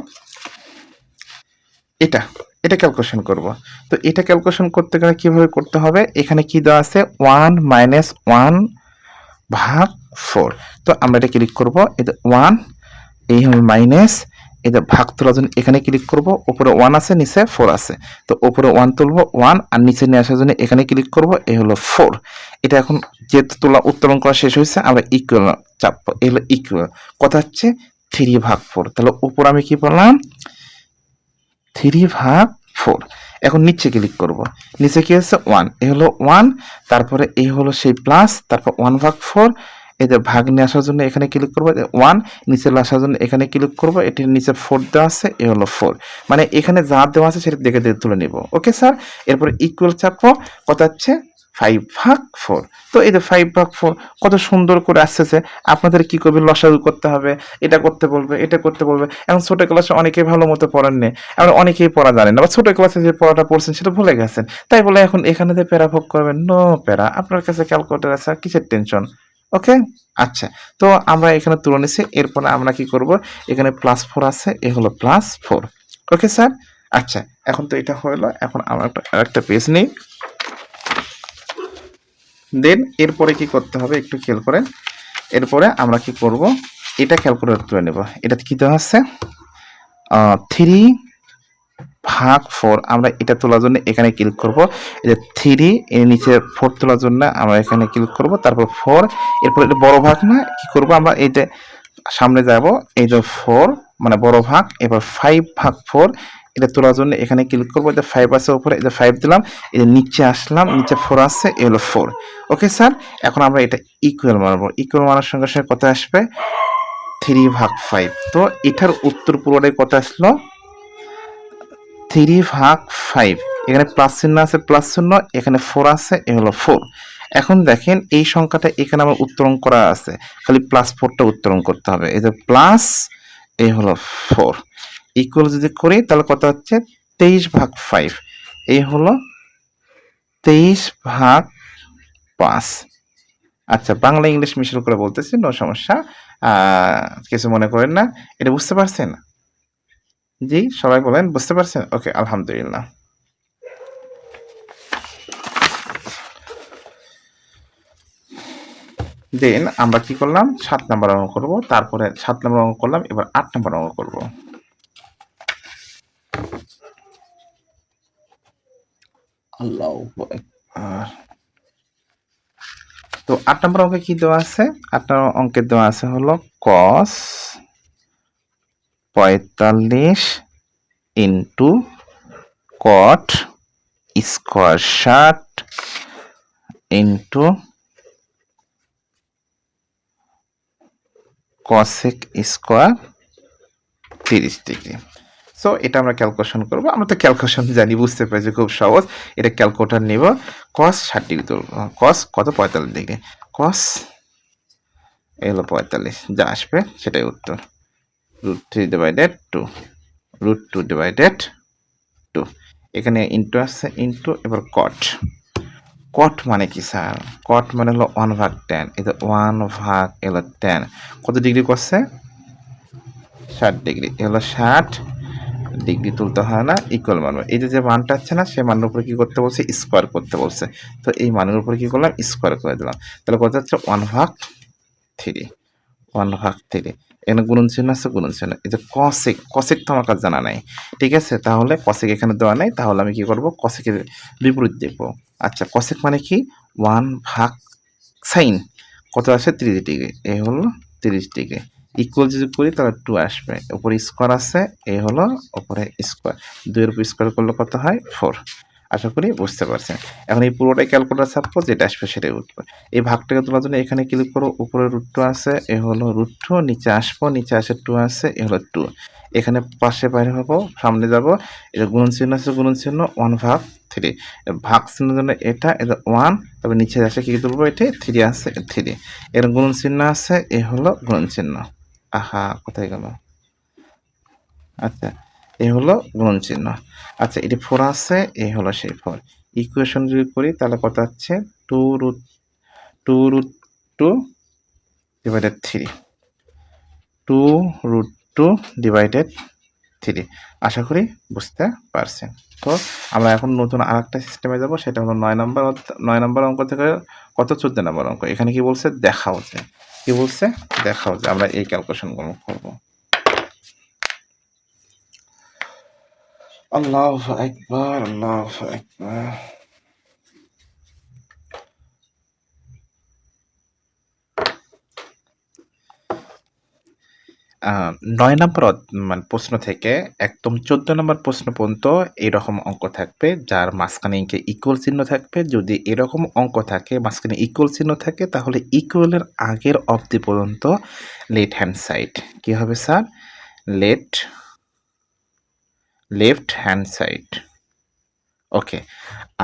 এটা এটা ক্যালকুলেশন করব। তো এটা ক্যালকুলেশন করতে গেলে কিভাবে করতে হবে, এখানে কি দেওয়া আছে 1 - 1/4। তো আমরা এটা ক্লিক করব, এটা 1, এই হলো মাইনাস, এই যে ভাগ তোলার জন্য এখানে ক্লিক করব, উপরে 1 আছে নিচে 4 আছে, তো উপরে 1 তুলবো 1 আর নিচে নিয়ে আসার জন্য এখানে ক্লিক করব, এই হলো 4। এটা এখন যেহেতু উত্তোলন করা শেষ হয়েছে আমরা ইকুয়াল চাপবো, এই হলো ইকুয়াল, কথা হচ্ছে 3/4। তাহলে উপর আমি কি বললাম 3/4। এখন নিচে ক্লিক করব, নিচে কি হচ্ছে 1, এই হলো 1, তারপরে এই হলো সেই প্লাস, তারপর 1/4, এই যে ভাগ নিয়ে আসার জন্য এখানে ক্লিক করবো 1, নিচে আসার জন্য এখানে ক্লিক করবো, এটির নিচে 4 দেওয়া আছে, এই হলো 4। মানে এখানে যা দেওয়া আছে সেটা দেখে দেখে তুলে নিব। ওকে স্যার, এরপরে ইকুয়াল চাপবো, কথা হচ্ছে 5/4। তো এই যে 5/4 কত সুন্দর করে আসছে। আপনাদের কি করবে, লসাগু করতে হবে, এটা করতে বলবে, এটা করতে বলবে। এখন ছোট ক্লাসে অনেকেই ভালো মতো পড়েন না, আবার অনেকেই পড়া জানেন না, বা ছোট ক্লাসে যে পড়াটা পড়ছেন সেটা ভুলে গেছেন, তাই বলে এখন এখানে যে প্যারা ভোগ করবেন, নো প্যারা, আপনার কাছে ক্যালকুলেটর আছে, কিসের টেনশন। ওকে, আচ্ছা, তো আমরা এখানে তুলে নিছি। এরপরে আমরা কি করব, এখানে +4 আছে, এ হলো +4। ওকে স্যার, আচ্ছা, এখন তো এটা হলো। এখন আমরা একটা পেজ নিই, দেন এরপরে কি করতে হবে একটু খেয়াল করেন। এরপরে আমরা কি করব, এটা ক্যালকুলেটর তুলে নেব। এটা কি দেওয়া আছে 3/4। আমরা এটা তোলার জন্য এখানে ক্লিক করব, এই যে 3 এর নিচে 4 তোলার জন্য আমরা এখানে ক্লিক করব, তারপর 4। এরপর এটা বড় ভাগ না, কি করব আমরা এই যে সামনে যাব, এই যে 4 মানে বড় ভাগ, এবার 5/4 এটা তোলার জন্য এখানে ক্লিক করব, এই যে 5 আছে উপরে, এই যে 5 দিলাম, এই যে নিচে আসলাম, নিচে 4 আছে, এই হলো 4। ওকে স্যার, এখন আমরা এটা ইকুয়াল মারবো, ইকুয়াল মারার সঙ্গে সঙ্গে কত আসবে 3/5। তো এটার উত্তর পুরোটাই কত আসলো 3/5। এখানে প্লাস চিহ্ন আছে, প্লাস চিহ্ন, এখানে 4 আছে, এ হলো 4। এখন দেখেন এই সংখ্যাটা এখানে আমার উত্তরণ করা আছে, খালি +4টা উত্তরণ করতে হবে। এই যে প্লাস, এই হলো 4, ইকুয়াল যদি করি তাহলে কত হচ্ছে 23/5, এই হলো 23/5। আচ্ছা, বাংলা ইংলিশ মিশ্র করে বলতেছি, নো সমস্যা, কিছু মনে করেন না। এটা বুঝতে পারছেন? জি, সবাই বলেন বুঝতে পারছেন? ওকে, আলহামদুলিল্লাহ। দেন আমরা কি করলাম, 7 নাম্বার অঙ্ক করব, তারপরে 7 নাম্বার অঙ্ক করলাম, এবার 8 নাম্বার অঙ্ক করব। আল্লাহু আকবার। তো 8 নাম্বার অঙ্কে কি দেওয়া আছে, 8 নাম্বার অঙ্কে দেওয়া আছে হলো cos 45 into cot square 60 into cosec square 30 degree. So এটা আমরা ক্যালকুলেশন করব। আমরা তো ক্যালকুলেশন জানি, বুঝতে পেরেছি, খুব সহজ। এটা ক্যালকুলেটর নিব, cos 60 ডিগ্রি তুলব, cos কত 45 ডিগ্রি, cos এই হলো 45, যা আসবে সেটাই উত্তর। √3/2, √2/2। এখানে ইন্টু আছে, ইন্টু, এবার কট। কট মানে কি স্যার, কট মানে হলো 1/10, এটা 1/, এলো 10, কত ডিগ্রি করছে 60 ডিগ্রি, এলো 60 ডিগ্রি তুলতে হয় না, ইকুয়াল মানবো। এই যে মানটা আছে না, সেই মানের উপরে কি করতে বলছে, স্কোয়ার করতে বলছে। তো এই মানের উপরে কি করলাম, স্কোয়ার করে দিলাম। তাহলে কত হচ্ছে 1/3, 1/3। এখানে গুণন চিহ্ন আছে, গুণন চিহ্ন। এই যে কসেক, কসেক তো আমার কাছে জানা নাই, ঠিক আছে, তাহলে কসেক এখানে দেওয়া নাই, তাহলে আমি কি করব, কসেকের বিপরীত দেখবো। আচ্ছা, কসেক মানে কি 1/sin কত আসে 30 ডিগ্রি, এই হলো 30 ডিগ্রি, ইকুয়াল যদি করি তাহলে 2 আসবে, উপরে স্কোয়ার আছে, এই হলো উপরে স্কোয়ার, 2 এর উপর স্কোয়ার করলে কত হয় 4। আশা করি বুঝতে পারছেন। এখন এই পুরোটাই ক্যালকুলেটর ছাপবো, যেটা আসবে সেটাই উঠবে। এই ভাগটাকে তোলার জন্য এখানে ক্লিক করো, উপরে √2 আছে, এ হলো √2, নিচে আসবো, নিচে আসে 2 আছে, এ হলো 2। এখানে পাশে বাইরে হবো, সামনে যাব, এটা গুণন চিহ্ন আছে, গুণন চিহ্ন 1/3, ভাগ চিহ্নের জন্য এটা 1, তবে নিচে আসে কি তুলবো, এটা 3 আছে, 3, এর গুণন চিহ্ন আছে, এ হলো গুণন চিহ্ন। আহা, কোথায় গেল, আচ্ছা, এ হলো গুণন চিহ্ন। আচ্ছা, এটি 4 আছে, এ হলো সেই 4। ইকুয়েশন যদি করি তাহলে কত হচ্ছে 2√2/3, 2√2/3। আশা করি বুঝতে পারছেন। তো আমরা এখন নতুন আরেকটা সিস্টেমে যাব, সেটা হলো 9 নম্বর অঙ্ক থেকে কত 14 নম্বর অঙ্ক। এখানে কি বলছে, দেখাও যে, কি বলছে, দেখাও যে আমরা এই ক্যালকুলেশনগুলো করব। আল্লাহু আকবার, আল্লাহু আকবার। আ ৯ নম্বর মানে প্রশ্ন থেকে একদম ১৪ নম্বর প্রশ্ন পর্যন্ত এরকম অঙ্ক থাকবে, যার মাঝখানে ইকুয়াল চিহ্ন থাকবে। যদি এরকম অঙ্ক থাকে, মাঝখানে ইকুয়াল চিহ্ন থাকে, তাহলে ইকুয়ালের আগের অবধি পর্যন্ত লেফট হ্যান্ড সাইড। কি হবে sir? Left hand side. Okay.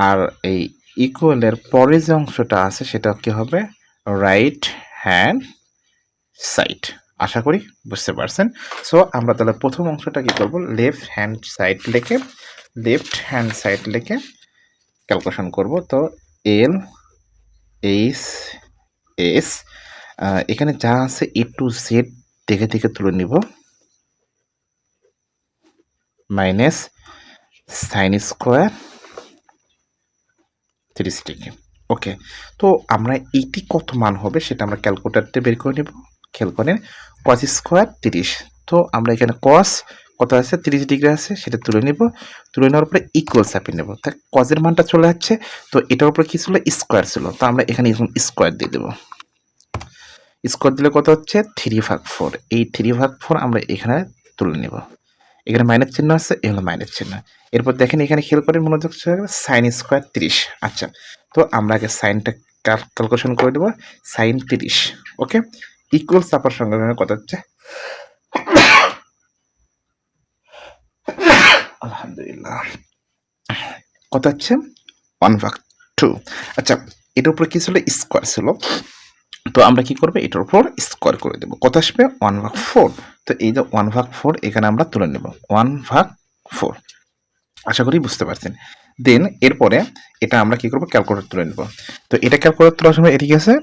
আর এই ইকুয়ালের পরে যে অংশটা আছে সেটা কি হবে? Right hand side. আশা করি বুঝতে পারছেন। সো আমরা তাহলে প্রথম অংশটা কি করব? লেফট হ্যান্ড সাইড লিখে ক্যালকুলেশন করব। তো এল এইচ এস এখানে যা আছে এ টু জেড দেখে তুলে নিব, মাইনাস সাইন স্কোয়ার 30 ডিগ্রি। ওকে। তো আমরা এইটি কত মান হবে সেটা আমরা ক্যালকুলেটরতে বের করে নেব। খেয়াল করেন, কস স্কোয়ার 30। তো আমরা এখানে কস কত আছে? 30 ডিগ্রি আছে, সেটা তুলে নেব। তুলে নেওয়ার পরে ইকুয়াল চাপিয়ে নেব। তা কজের মানটা চলে যাচ্ছে। তো এটার উপরে কি ছিল? স্কোয়ার ছিল। তো আমরা এখানে স্কোয়ার দিয়ে দেবো। স্কোয়ার দিলে কত হচ্ছে? 3/4। এই 3/4 আমরা এখানে তুলে নেব। এখানে মাইনাস চিহ্ন আছে, এ হলো মাইনাস চিহ্ন। এরপর দেখেন এখানে খেয়াল করেন, মনোযোগ সহকারে সাইন স্কোয়ার 30। আচ্ছা, তো আমরা আগে সাইনটা ক্যালকুলেশন করে দেবো। সাইন 30। ওকে। ইকুয়াল চাপার সঙ্গে সঙ্গে কত হচ্ছে? আলহামদুলিল্লাহ, কত হচ্ছে? 1/2। আচ্ছা, এটার উপরে কি ছিল? স্কোয়ার ছিল। তো আমরা কি করবো? এটার উপর স্কোয়ার করে দেবো। কত আসবে? 1/4। তো এই যে 1/4 এখানে আমরা তুলে নেব। 1/4। আশা করি বুঝতে পারছেন। দেন এরপরে এটা আমরা কি করব? ক্যালকুলেটর তুলে নেব। তো এটা ক্যালকুলেটর তোলার সময় এটি আছে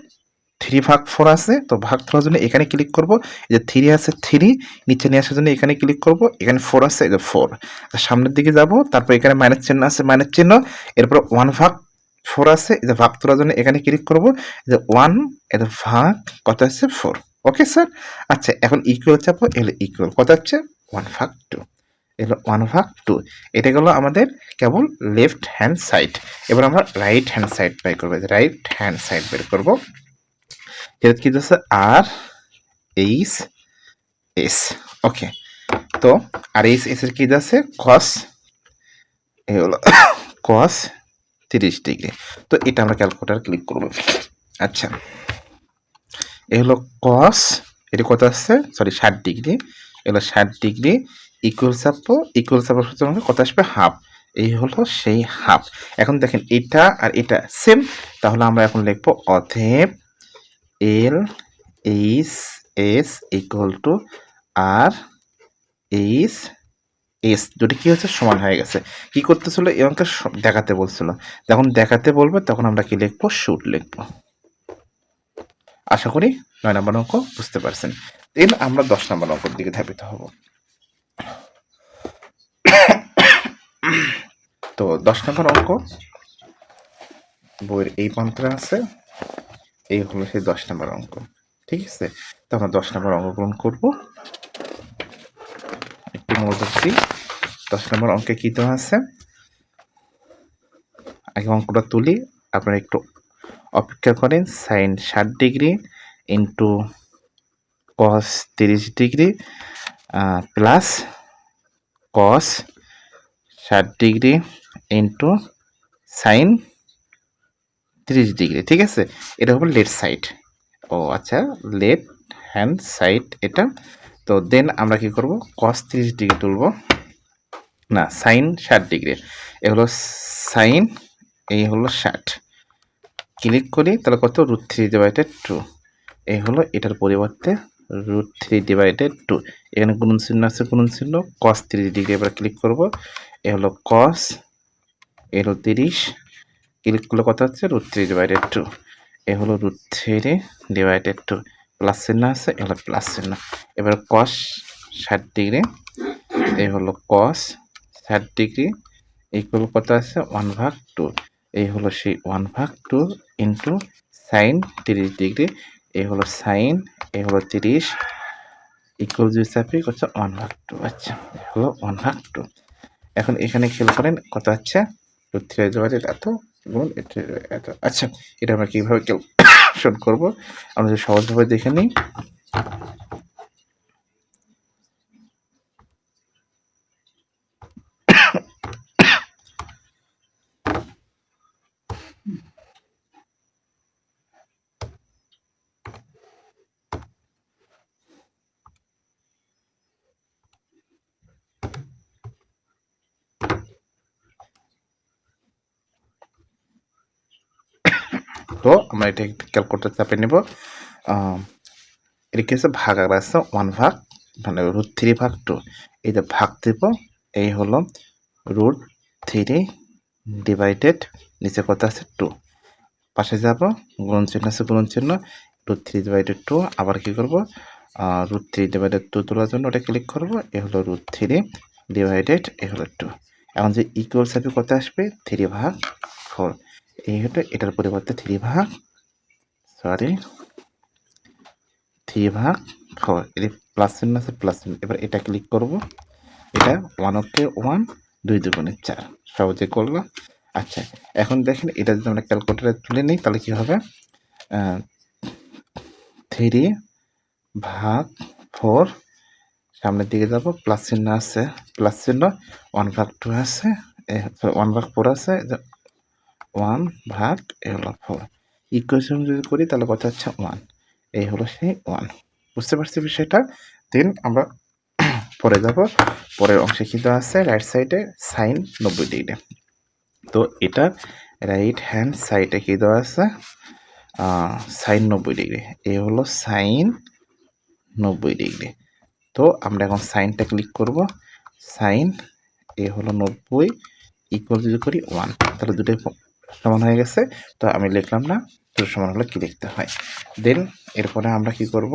3/4 আছে। তো ভাগ তোলার জন্য এখানে ক্লিক করব। এই যে 3 আছে 3, নিচে নিয়ে আসার জন্য এখানে ক্লিক করব। এখানে 4 আছে, এই যে 4। সামনের দিকে যাব, তারপর এখানে মাইনাস চিহ্ন আছে, মাইনাস চিহ্ন। এরপর 1/4 আছে, এই যে ভাগ তোলার জন্য এখানে ক্লিক করব। এই যে 1, এই যে ভাগ কত আছে? 4। Okay sir. আচ্ছা, এখন ইকুয়াল চাপো। এলো ইকুয়াল কত হচ্ছে? 1/2। এলো 1/2। এটা গেল আমাদের কেবল লেফট হ্যান্ড সাইড। এবার আমরা রাইট হ্যান্ড সাইড বের করবো। রাইট হ্যান্ড সাইড বের করবো। এটা কি আছে? আর এইচ এস। ওকে। তো আর এইচ এস এর কি আছে? কস। এই হলো কস 30 ডিগ্রি। তো এটা আমরা ক্যালকুলেটর ক্লিক করবো। আচ্ছা, এ হলো কস, এটা কত আসছে? Sorry, 60 degree. এগুলো 60 ডিগ্রি। ইকুয়াল চাপো সূত্র কত আসবে? হাফ। এই হলো সেই হাফ। এখন দেখেন এটা আর এটা সেম, তাহলে আমরা এখন লিখবো অতএব L H S equal to R H S, দুটি কি হচ্ছে? সমান হয়ে গেছে। কি করতেছিল? এই অঙ্কের দেখাতে বলছিল। যখন দেখাতে বলবে তখন আমরা কি লিখবো? শুট লিখবো। আশা করি 9 নম্বর অঙ্ক বুঝতে পারছেন। দেন আমরা 10 নম্বর অঙ্কের দিকে ধাবিত হব। তো 10 নম্বর অঙ্ক বইয়ের এই প্রান্তে আছে। এই হলো সেই 10 নম্বর অঙ্ক। ঠিক আছে। তো আমরা 10 নম্বর অঙ্ক গ্রহণ করবো। একটু মনোযোগ দিই। 10 নম্বর অঙ্কে কি দেওয়া আছে? আগে অঙ্কটা তুলি, আপনারা একটু অপেক্ষা করেন। Sine 60 degree into cos 30 degree plus cos 60 degree into sine 30 degree. ঠিক আছে। এটা হবে লেফট সাইড। ও আচ্ছা, লেফট হ্যান্ড সাইড এটা। তো দেন আমরা কি করব? কস 30 ডিগ্রি তুলব, না সাইন 60 ডিগ্রি। এ হলো সাইন, এই হলো 60। ক্লিক করি, তাহলে কত? √3/2। এই হলো এটার পরিবর্তে √3/2। এখানে গুণন চিহ্ন আছে, গুণন চিহ্ন। কস 30 ডিগ্রি এবার ক্লিক করব। এ হলো কস, এ হলো 30। ক্লিক করলে কত হচ্ছে? √3/2। এ হলো √3/2। প্লাস চিহ্ন আছে, এ হলো প্লাস চিহ্ন। এবার কস 60 ডিগ্রি, এই হলো কস 60 ডিগ্রি ইকুয়াল কত আছে? 1/2। এই হলো সেই 1/2 ইন্টু সাইন 30 ডিগ্রি। এই হলো সাইন, এই হলো 30 ইকুয়াল যদি চাপি করছে 1/2। আচ্ছা, হলো 1/2। এখন এখানে খেয়াল করেন কত হচ্ছে, রুট থ্রি ডিভাইডেড এত গুণ এত। আচ্ছা, এটা আমরা কীভাবে ক্যালকুলেশন করবো, আমরা যদি সহজভাবে দেখে নিই। তো আমরা এটা ক্যালকুলেটর চাপে নেব। এটা কি হচ্ছে ভাগ আর আছে 1 ভাগ, মানে রুট থ্রি ভাগ 2। এই যে ভাগ দেব, এই হলো রুট থ্রি ডিভাইডেড, নিচে কত আছে 2, পাশে যাব গুণন চিহ্ন আছে, গুণন চিহ্ন, রুট থ্রি ডিভাইডেড 2, আবার কি করব রুট থ্রি ডিভাইডেড 2 তোলার জন্য ওটা ক্লিক করব, এ হলো রুট থ্রি ডিভাইডেড এ হলো 2। এখন যে ইকুয়াল সাথে কত আসবে 3 ভাগ 4, এই হলো এটার পরিবর্তে 3 ভাগ 4, এর প্লাস চিহ্ন আছে, প্লাস চিহ্ন, এবার এটা ক্লিক করব, এটা 1 ওকে 1, 2 দুগুণে 4, সহজে করলাম। আচ্ছা, এখন দেখেন এটা যদি আমরা ক্যালকুলেটরে তুলে নিই তাহলে কি হবে, 3 ভাগ 4, সামনের দিকে যাব, প্লাস চিহ্ন আছে, প্লাস চিহ্ন, 1 ভাগ 2 আছে, 1 ভাগ 4 আছে, 1 ভাগ এ হলো 4, ইকুয়েশন যদি করি তাহলে কত হচ্ছে 1, এই হলো সেই 1। বুঝতে পারছি বিষয়টা। দেন আমরা পরে যাব, পরের অংশে কিন্তু আছে রাইট সাইডে সাইন 90 ডিগ্রি। তো এটা রাইট হ্যান্ড সাইডে কি দেওয়া আছে সাইন 90 ডিগ্রি, এ হলো সাইন 90 ডিগ্রি। তো আমরা এখন সাইনটা ক্লিক করব, সাইন এ হলো 90 ইকুয়াল যদি করি 1, তাহলে দুটোই সমান হয়ে গেছে। তো আমি লিখলাম না, দুটো সমান হলে কি লিখতে হয়। দেন এরপরে আমরা কি করব,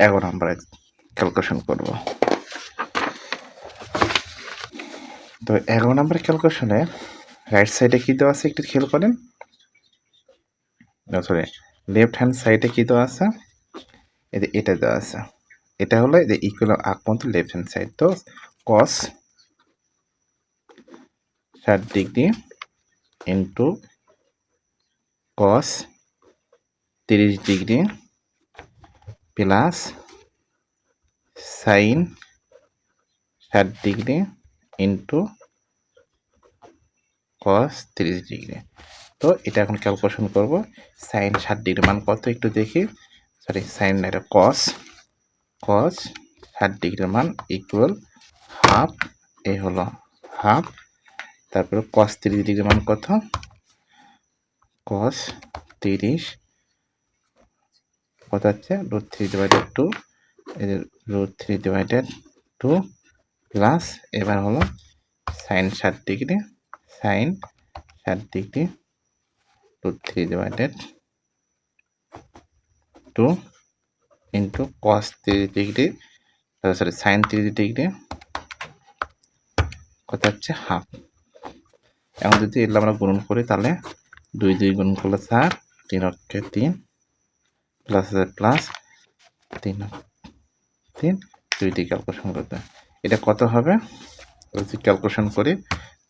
11 নাম্বার ক্যালকুলেশন করব। তো 11 নাম্বার ক্যালকুলেশনে রাইট সাইডে কি দেওয়া আছে একটু খেয়াল করেন, সরি লেফট হ্যান্ড সাইডে কি দেওয়া আছে, এটা দেওয়া আছে, এটা হলো যে ইকুয়াল আগ পর্যন্ত লেফট হ্যান্ড সাইড। তো কস 60 degree into cos 30 degree plus sign 60 degree into cos 30 degree. তো এটা এখন ক্যালকুলেশন করব, সাইন 60 ডিগ্রি মান কত একটু দেখি, সরি সাইন এটা কস 60 ডিগ্রির মান ইকুয়াল হাফ, এই হলো হাফ, তারপরে কস 30 ডিগ্রির মান কত, কস 30 কত হচ্ছে root three divided 2, root three divided 2 plus, এবার হলো sine 60 degree, sine 60 degree root three divided 2 into cos 30 degree, sorry sine 30 degree কত হচ্ছে হাফ। এখন যদি এগুলো আমরা গুণন করি তাহলে 2 2 গুণন করলে 4, 3 অক্ষে 3 প্লাস প্লাস 3 3, 2 দিয়ে ক্যালকুলেশন করতে, এটা কত হবে যদি ক্যালকুলেশন করি।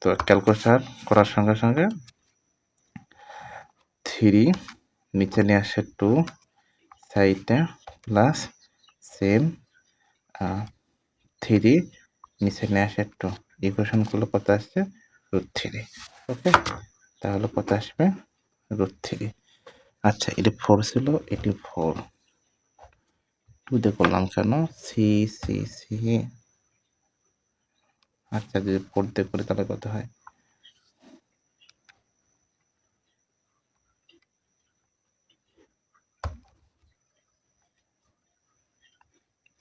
তো ক্যালকুলেশন করার সঙ্গে সঙ্গে 3 নিচে নিয়ে আসে 2 সাইডে প্লাস সেম 3 নিচে নিয়ে আসে 2, ইকুয়েশন করলে কত আসছে রুট থ্রি। ওকে, তাহলে কত আসবে রুট থ্রি। আচ্ছা, এটি 4 ছিল, এটি 4, 2 দিয়ে করলাম কেন, সি সি সি, আচ্ছা যদি 4 দিয়ে করি তাহলে কত হয়,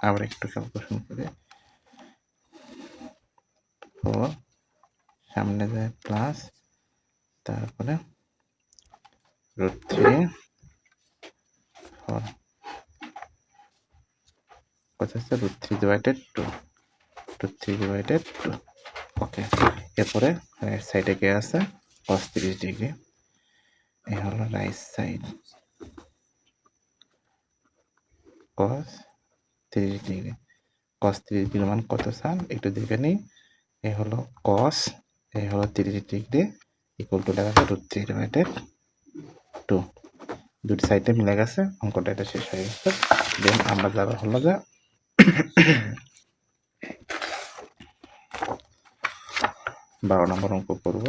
আবার একটু ক্যালকুলেশন করে, 4 সামনে যায় প্লাস, তারপরে রুট থ্রি 4 কত হচ্ছে root three divided 2, root three divided 2। Okay, এরপরে রাইট সাইডে কে আছে cos 30 ডিগ্রি, এই হলো right side cos 30 degree, cos 30 ডিগ্রির মান কত স্যার একটু দেখে নিই, এ হলো কস, এ হলো 30 ডিগ্রি ইকুয়াল টু লেখা আছে √3/2। দুটি সাইডে মিলে গেছে, অঙ্কটা এটা শেষ হয়ে গেছে। দেন আমরা যাবো হলো যে 12 নম্বর অঙ্ক করব।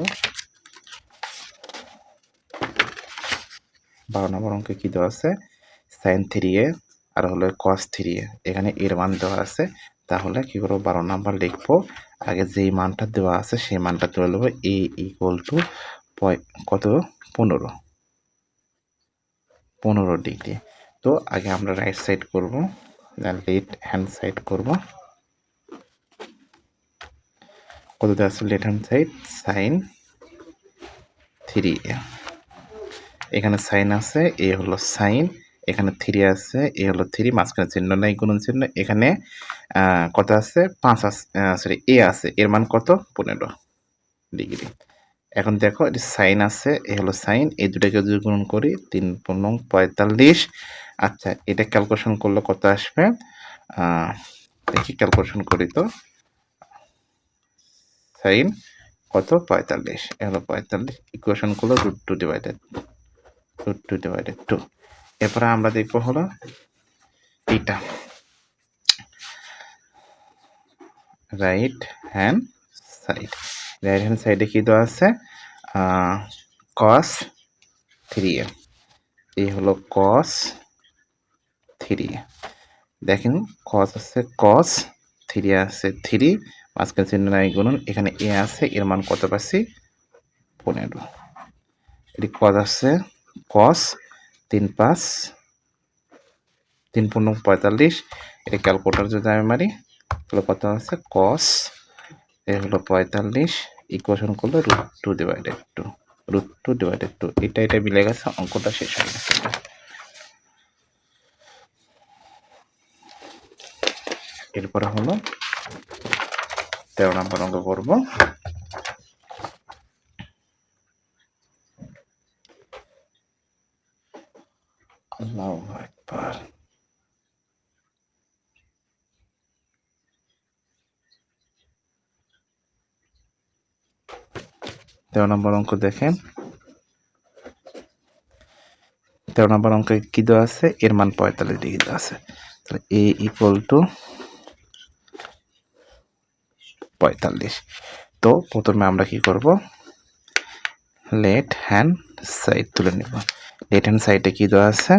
12 নম্বর অঙ্কে কি দেওয়া আছে, sin 3a আর হলো cos 3a, এখানে এর মান দেওয়া আছে। তাহলে কি করবো, 12 নাম্বার লিখবো, আগে যেই মানটা দেওয়া আছে সেই মানটা তুলে নেবো। a ইকুয়াল টু কত, 15 ডিগ্রি। তো আগে আমরা রাইট সাইড করব, দেন লেফট হ্যান্ড সাইড করব। কত দেওয়া আছে left hand side, sin 3a, এখানে সাইন আছে, এ হলো সাইন, এখানে 3 আছে, এ হলো 3, মাঝখানে চিহ্ন নাই, গুণন চিহ্ন। এখানে কত আছে, 5 আছে, সরি এ আছে, এর মান কত, 15 ডিগ্রি। এখন দেখো এটি সাইন আছে, এ হলো সাইন, এই দুটাকে যদি গুণন করি 3 × 45। আচ্ছা, এটা ক্যালকুলেশন করলে কত আসবে, দেখি ক্যালকুলেশন করি তো। সাইন কত, 45, এ হলো 45, ইকুয়েশন করলো √2/2। এরপরে আমরা দেখবো হলো এইটা, রাইট হ্যান্ড সাইডে কি দেওয়া আছে, cos 3a, এই হলো cos 3a। দেখেন cos আছে, cos 3 আছে 3, মাঝখানে চিহ্ন নাই, গুণন, এখানে এ আছে, এর মান কত পাচ্ছি, 15। এটি cos আছে, cos 3 × 45, এটা ক্যালকুলেটর যদি আমি মারি তাহলে কত আছে, cos এ হলো 45, ইকুয়েশন করলে √2/2, এটা মিলে গেছে, অঙ্কটা শেষ হয়ে গেছে। এরপরে হলো 13 নম্বর অঙ্ক করব। আল্লাহু আকবার। 13 নম্বর অঙ্ক দেখেন, 13 নম্বর অঙ্কে কি দেওয়া আছে, এর মান 45 ডিগ্রি দেওয়া আছে। তাহলে a ইকুয়াল টু 45। তো প্রথমে আমরা কি করব, লেফট হ্যান্ড সাইড তুলে নিব। লেফট হ্যান্ড সাইডে কি দেওয়া আছে,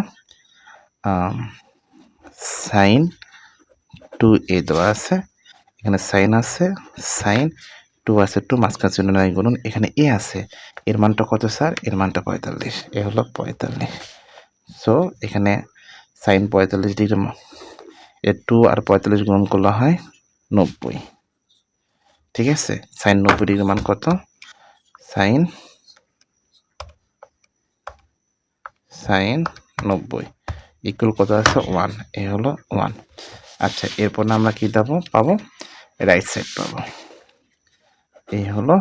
sin 2a দেওয়া আছে, এখানে সাইন আছে, সাইন 2 আছে, 2 মাঝখানে চিহ্ন নাই, গুণন, এখানে এ আছে, এর মানটা কত স্যার, এর মানটা 45, এ হলো 45। সো এখানে সাইন 45 ডিগ্রি, এর 2 আর 45 গুণন করলে হয় 90। ঠিক আছে, সাইন 90 ডিগ্রি মান কত, সাইন 90 ইকুয়াল কত আছে, 1, এ হলো 1। আচ্ছা, এরপর আমরা কি পাবো, রাইট সাইড পাবো। এই হলো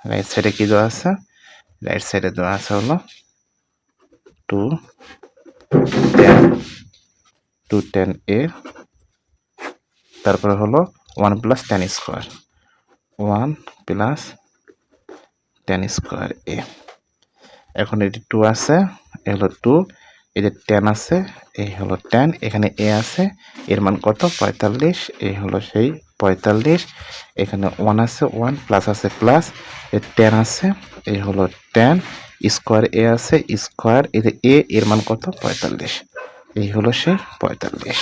রাইট সাইডে কি দেওয়া আছে, রাইট সাইডে দেওয়া আছে হলো 2tan a, তারপরে হলো 1 + tan square, 1 + tan square a। এখন এটি 2 আছে, এ হলো 2, এই যে tan আছে, এই হলো tan, এখানে a আছে, এর মান কত, 45, এই হলো সেই 45, এখানে 1 আছে, 1 প্লাস আছে প্লাস, এর tan আছে, এই হলো tan স্কোয়ার a আছে, স্কোয়ার, এই যে a, এর মান কত, 45, এই হলো সেই 45।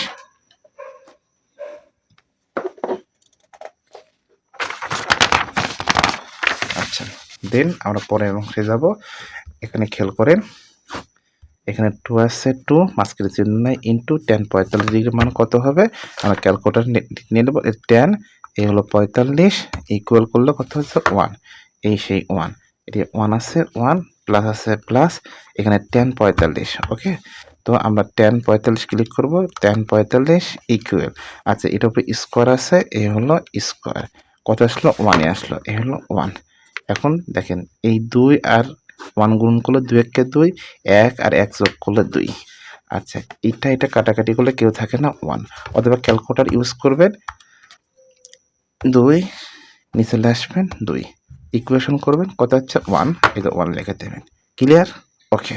আচ্ছা, দেন আমরা পরের অংশে যাব। এখানে খেয়াল করেন, এখানে 2 আছে, 2 মাঝখানে চিহ্ন নাই, ইন্টু tan 45 ডিগ্রি মান কত হবে, আমরা ক্যালকুলেটর নিয়ে নেব। tan এই হলো 45 ইকুয়াল করলে কত হচ্ছে, 1, এই সেই 1, এটি 1 আছে, 1 প্লাস আছে প্লাস, এখানে tan 45। ওকে, তো আমরা tan 45 ক্লিক করব, tan 45 ইকুয়াল, আচ্ছা এটার উপরে স্কোয়ার আছে, এই হলো স্কোয়ার, কত আসলো, 1 আসলো, এই হলো 1। এখন দেখেন এই 2 আর 1 গুণ করলে 2 একে 2, 1 আর 1 যোগ করলে 2। আচ্ছা, এটা কাটাকাটি করলে কেউ থাকে না, 1, অথবা ক্যালকুলেটর ইউজ করবেন, 2 নিচে চলে আসবেন 2 ইকুয়েশন করবেন কত হচ্ছে 1 এই যে 1 লিখে দেবেন ক্লিয়ার ওকে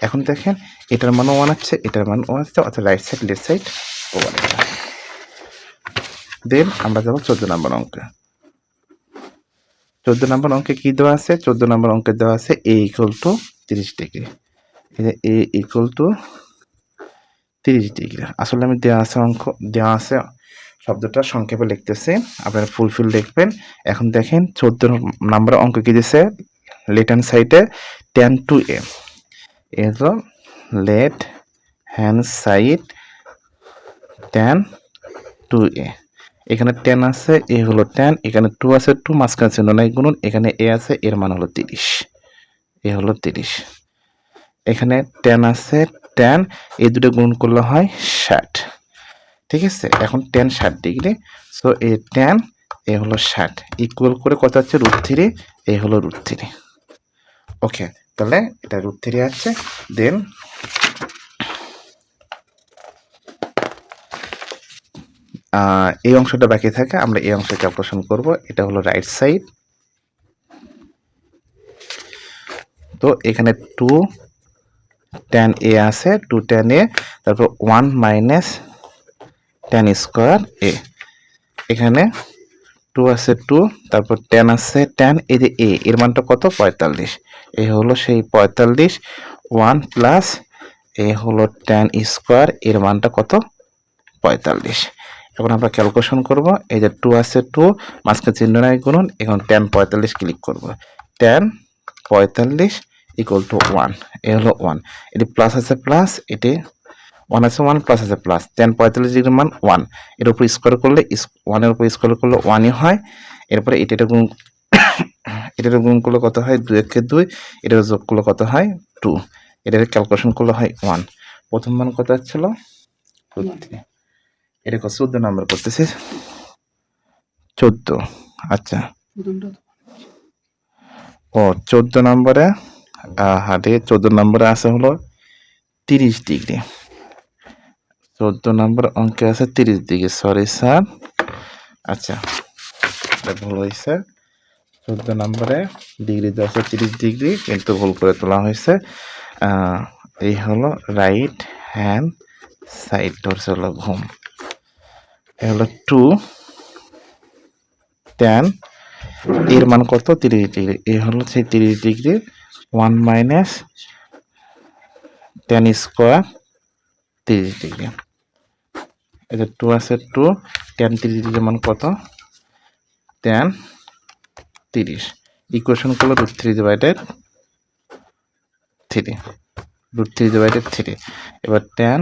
এখন দেখেন এটার মান 1 আছে এটার মান 1 আছে অর্থাৎ রাইট সাইড লেফট সাইড 1 দেন আমরা যাব 14 নম্বর অঙ্কে 14 নম্বর অঙ্কে কি দেওয়া আছে 14 নম্বর অঙ্কে দেওয়া আছে a = 30 ডিগ্রি এই যে a = 30 ডিগ্রি আসলে আমি দেওয়া আছে শব্দটা সংক্ষেপে লিখতেছি আপনারা ফুলফিল লিখবেন এখন দেখেন 14 নম্বর অঙ্ক কি দিয়েছে লেফট হ্যান্ড সাইডে tan 2a এর left hand side tan 2a এখানে 10 আছে এ হলো 10 এখানে 2 আছে 2 মাঝখানে চিহ্ন নাই গুণন এখানে a আছে এর মান হলো 30 এ হলো 30 এখানে 10 আছে 10 এই দুটো গুণ করলে হয় 60 ঠিক আছে এখন tan 60 ডিগ্রি সো এ tan এ হলো 60 ইকুয়াল করে কত হচ্ছে √3 এ হলো √3 ওকে তাহলে এটা √3 আছে দেন এই অংশটা বাকি থাকে আমরা এই অংশে ক্যালকুলেশন করব এটা হলো রাইট সাইড তো এখানে 2 tan a আছে 2 tan a তারপর 1 মাইনাস tan স্কয়ার a এখানে 2 আছে 2 তারপর tan আছে tan এই যে a এর মানটা কত 45 এই হলো সেই 45 1 প্লাস এ হলো tan স্কয়ার এর মানটা কত 45 এখন আমরা ক্যালকুলেশন করব এই যে 2 আছে 2 মাঝখানে চিহ্ন নাই গুণন এখন tan 45 ক্লিক করব tan 45 = 1 এ হলো 1 এটি প্লাস আছে প্লাস এটি 1 আছে 1 প্লাস আছে প্লাস tan 45 ডিগ্রির মান 1 এর উপর স্কয়ার করলে 1 এর উপর স্কয়ার করলে 1ই হয় এরপরে এটা গুণ এটার গুণ করলে কত হয় 2 এর 2 এটার যোগ করলে কত হয় 2 এটার ক্যালকুলেশন করলে হয় 1 প্রথম মান কত ছিল √3 এটা 14 নাম্বার করতেছি 14 আচ্ছা ও 14 নম্বরে হাতে 14 নম্বরে আছে হলো 30 ডিগ্রি 14 নম্বর অঙ্কে আছে 30 ডিগ্রি সরি স্যার আচ্ছা এটা ভুল হয়েছে 14 নম্বরে ডিগ্রি দেওয়া আছে 30 ডিগ্রি কিন্তু ভুল করে তোলা হয়েছে এই হলো রাইট হ্যান্ড সাইড হলো ঘুম এই হলো 2 tan এর মান কত 30 ডিগ্রি এই হলো সেই 30 degree 1 minus tan square 30 degree এটা 2 আছে 2 tan 30 ডিগ্রি মান কত tan 30 ইকুয়েশন করলে √3 ডিভাইডেড 3 √3 ডিভাইডেড 3 এবার tan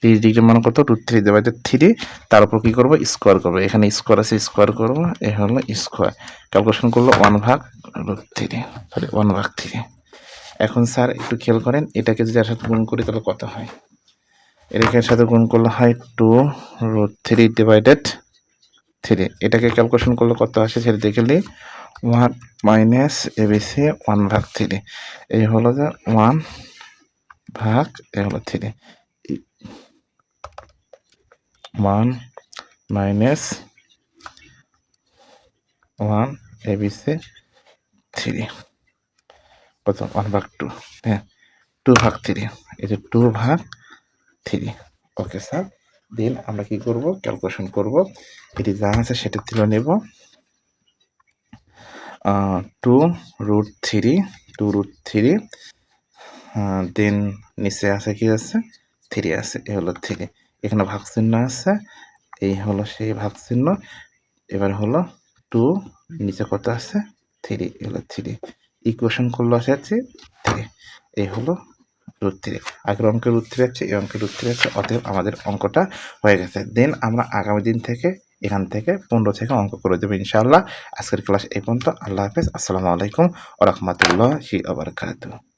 30 ডিগ্রি মান কত √3 ডিভাইডেড 3 তার উপর কি করব স্কয়ার করব এখানে স্কয়ার আছে স্কয়ার করব এই হলো স্কয়ার ক্যালকুলেশন করলে 1/√3 সরি 1/3 এখন স্যার একটু খেয়াল করেন এটাকে যদি এর সাথে গুণ করি তাহলে কত হয় এর সাথে গুণ করলে হয় 2√3 ডিভাইডেড 3 এটাকে ক্যালকুলেশন করলে কত আসে সেটা দেখে নিই 1 মাইনাস abc 1/3 এই হলো যে 1 ভাগ এই হলো 3 1 মাইনাস 1 abc 3 কত 1/2 হ্যাঁ 2/3 এই যে 2/3 ওকে স্যার দেন আমরা কি করব ক্যালকুলেশন করব এটি যা আছে সেটা তুলে নেব 2√3 দেন নিচে আছে কি আছে 3 আছে এই হলো 3 এখানে ভাগ চিহ্ন আছে এই হলো সেই ভাগ চিহ্ন এবার হলো 2 নিচে কত আছে 3 হলো 3 ইকুয়েশন করলে আসে 3 এই হলো √3 আগের অঙ্কের √3 আছে এই অঙ্কের √3 আছে অতএব আমাদের অঙ্কটা হয়ে গেছে দেন আমরা আগামী দিন থেকে এখান থেকে 15 থেকে অঙ্ক করে দেবো ইনশাআল্লাহ আজকের ক্লাস এই পর্যন্ত আল্লাহ হাফেজ আসসালামু আলাইকুম ওয়া রাহমাতুল্লাহি ওয়া বারাকাতুহু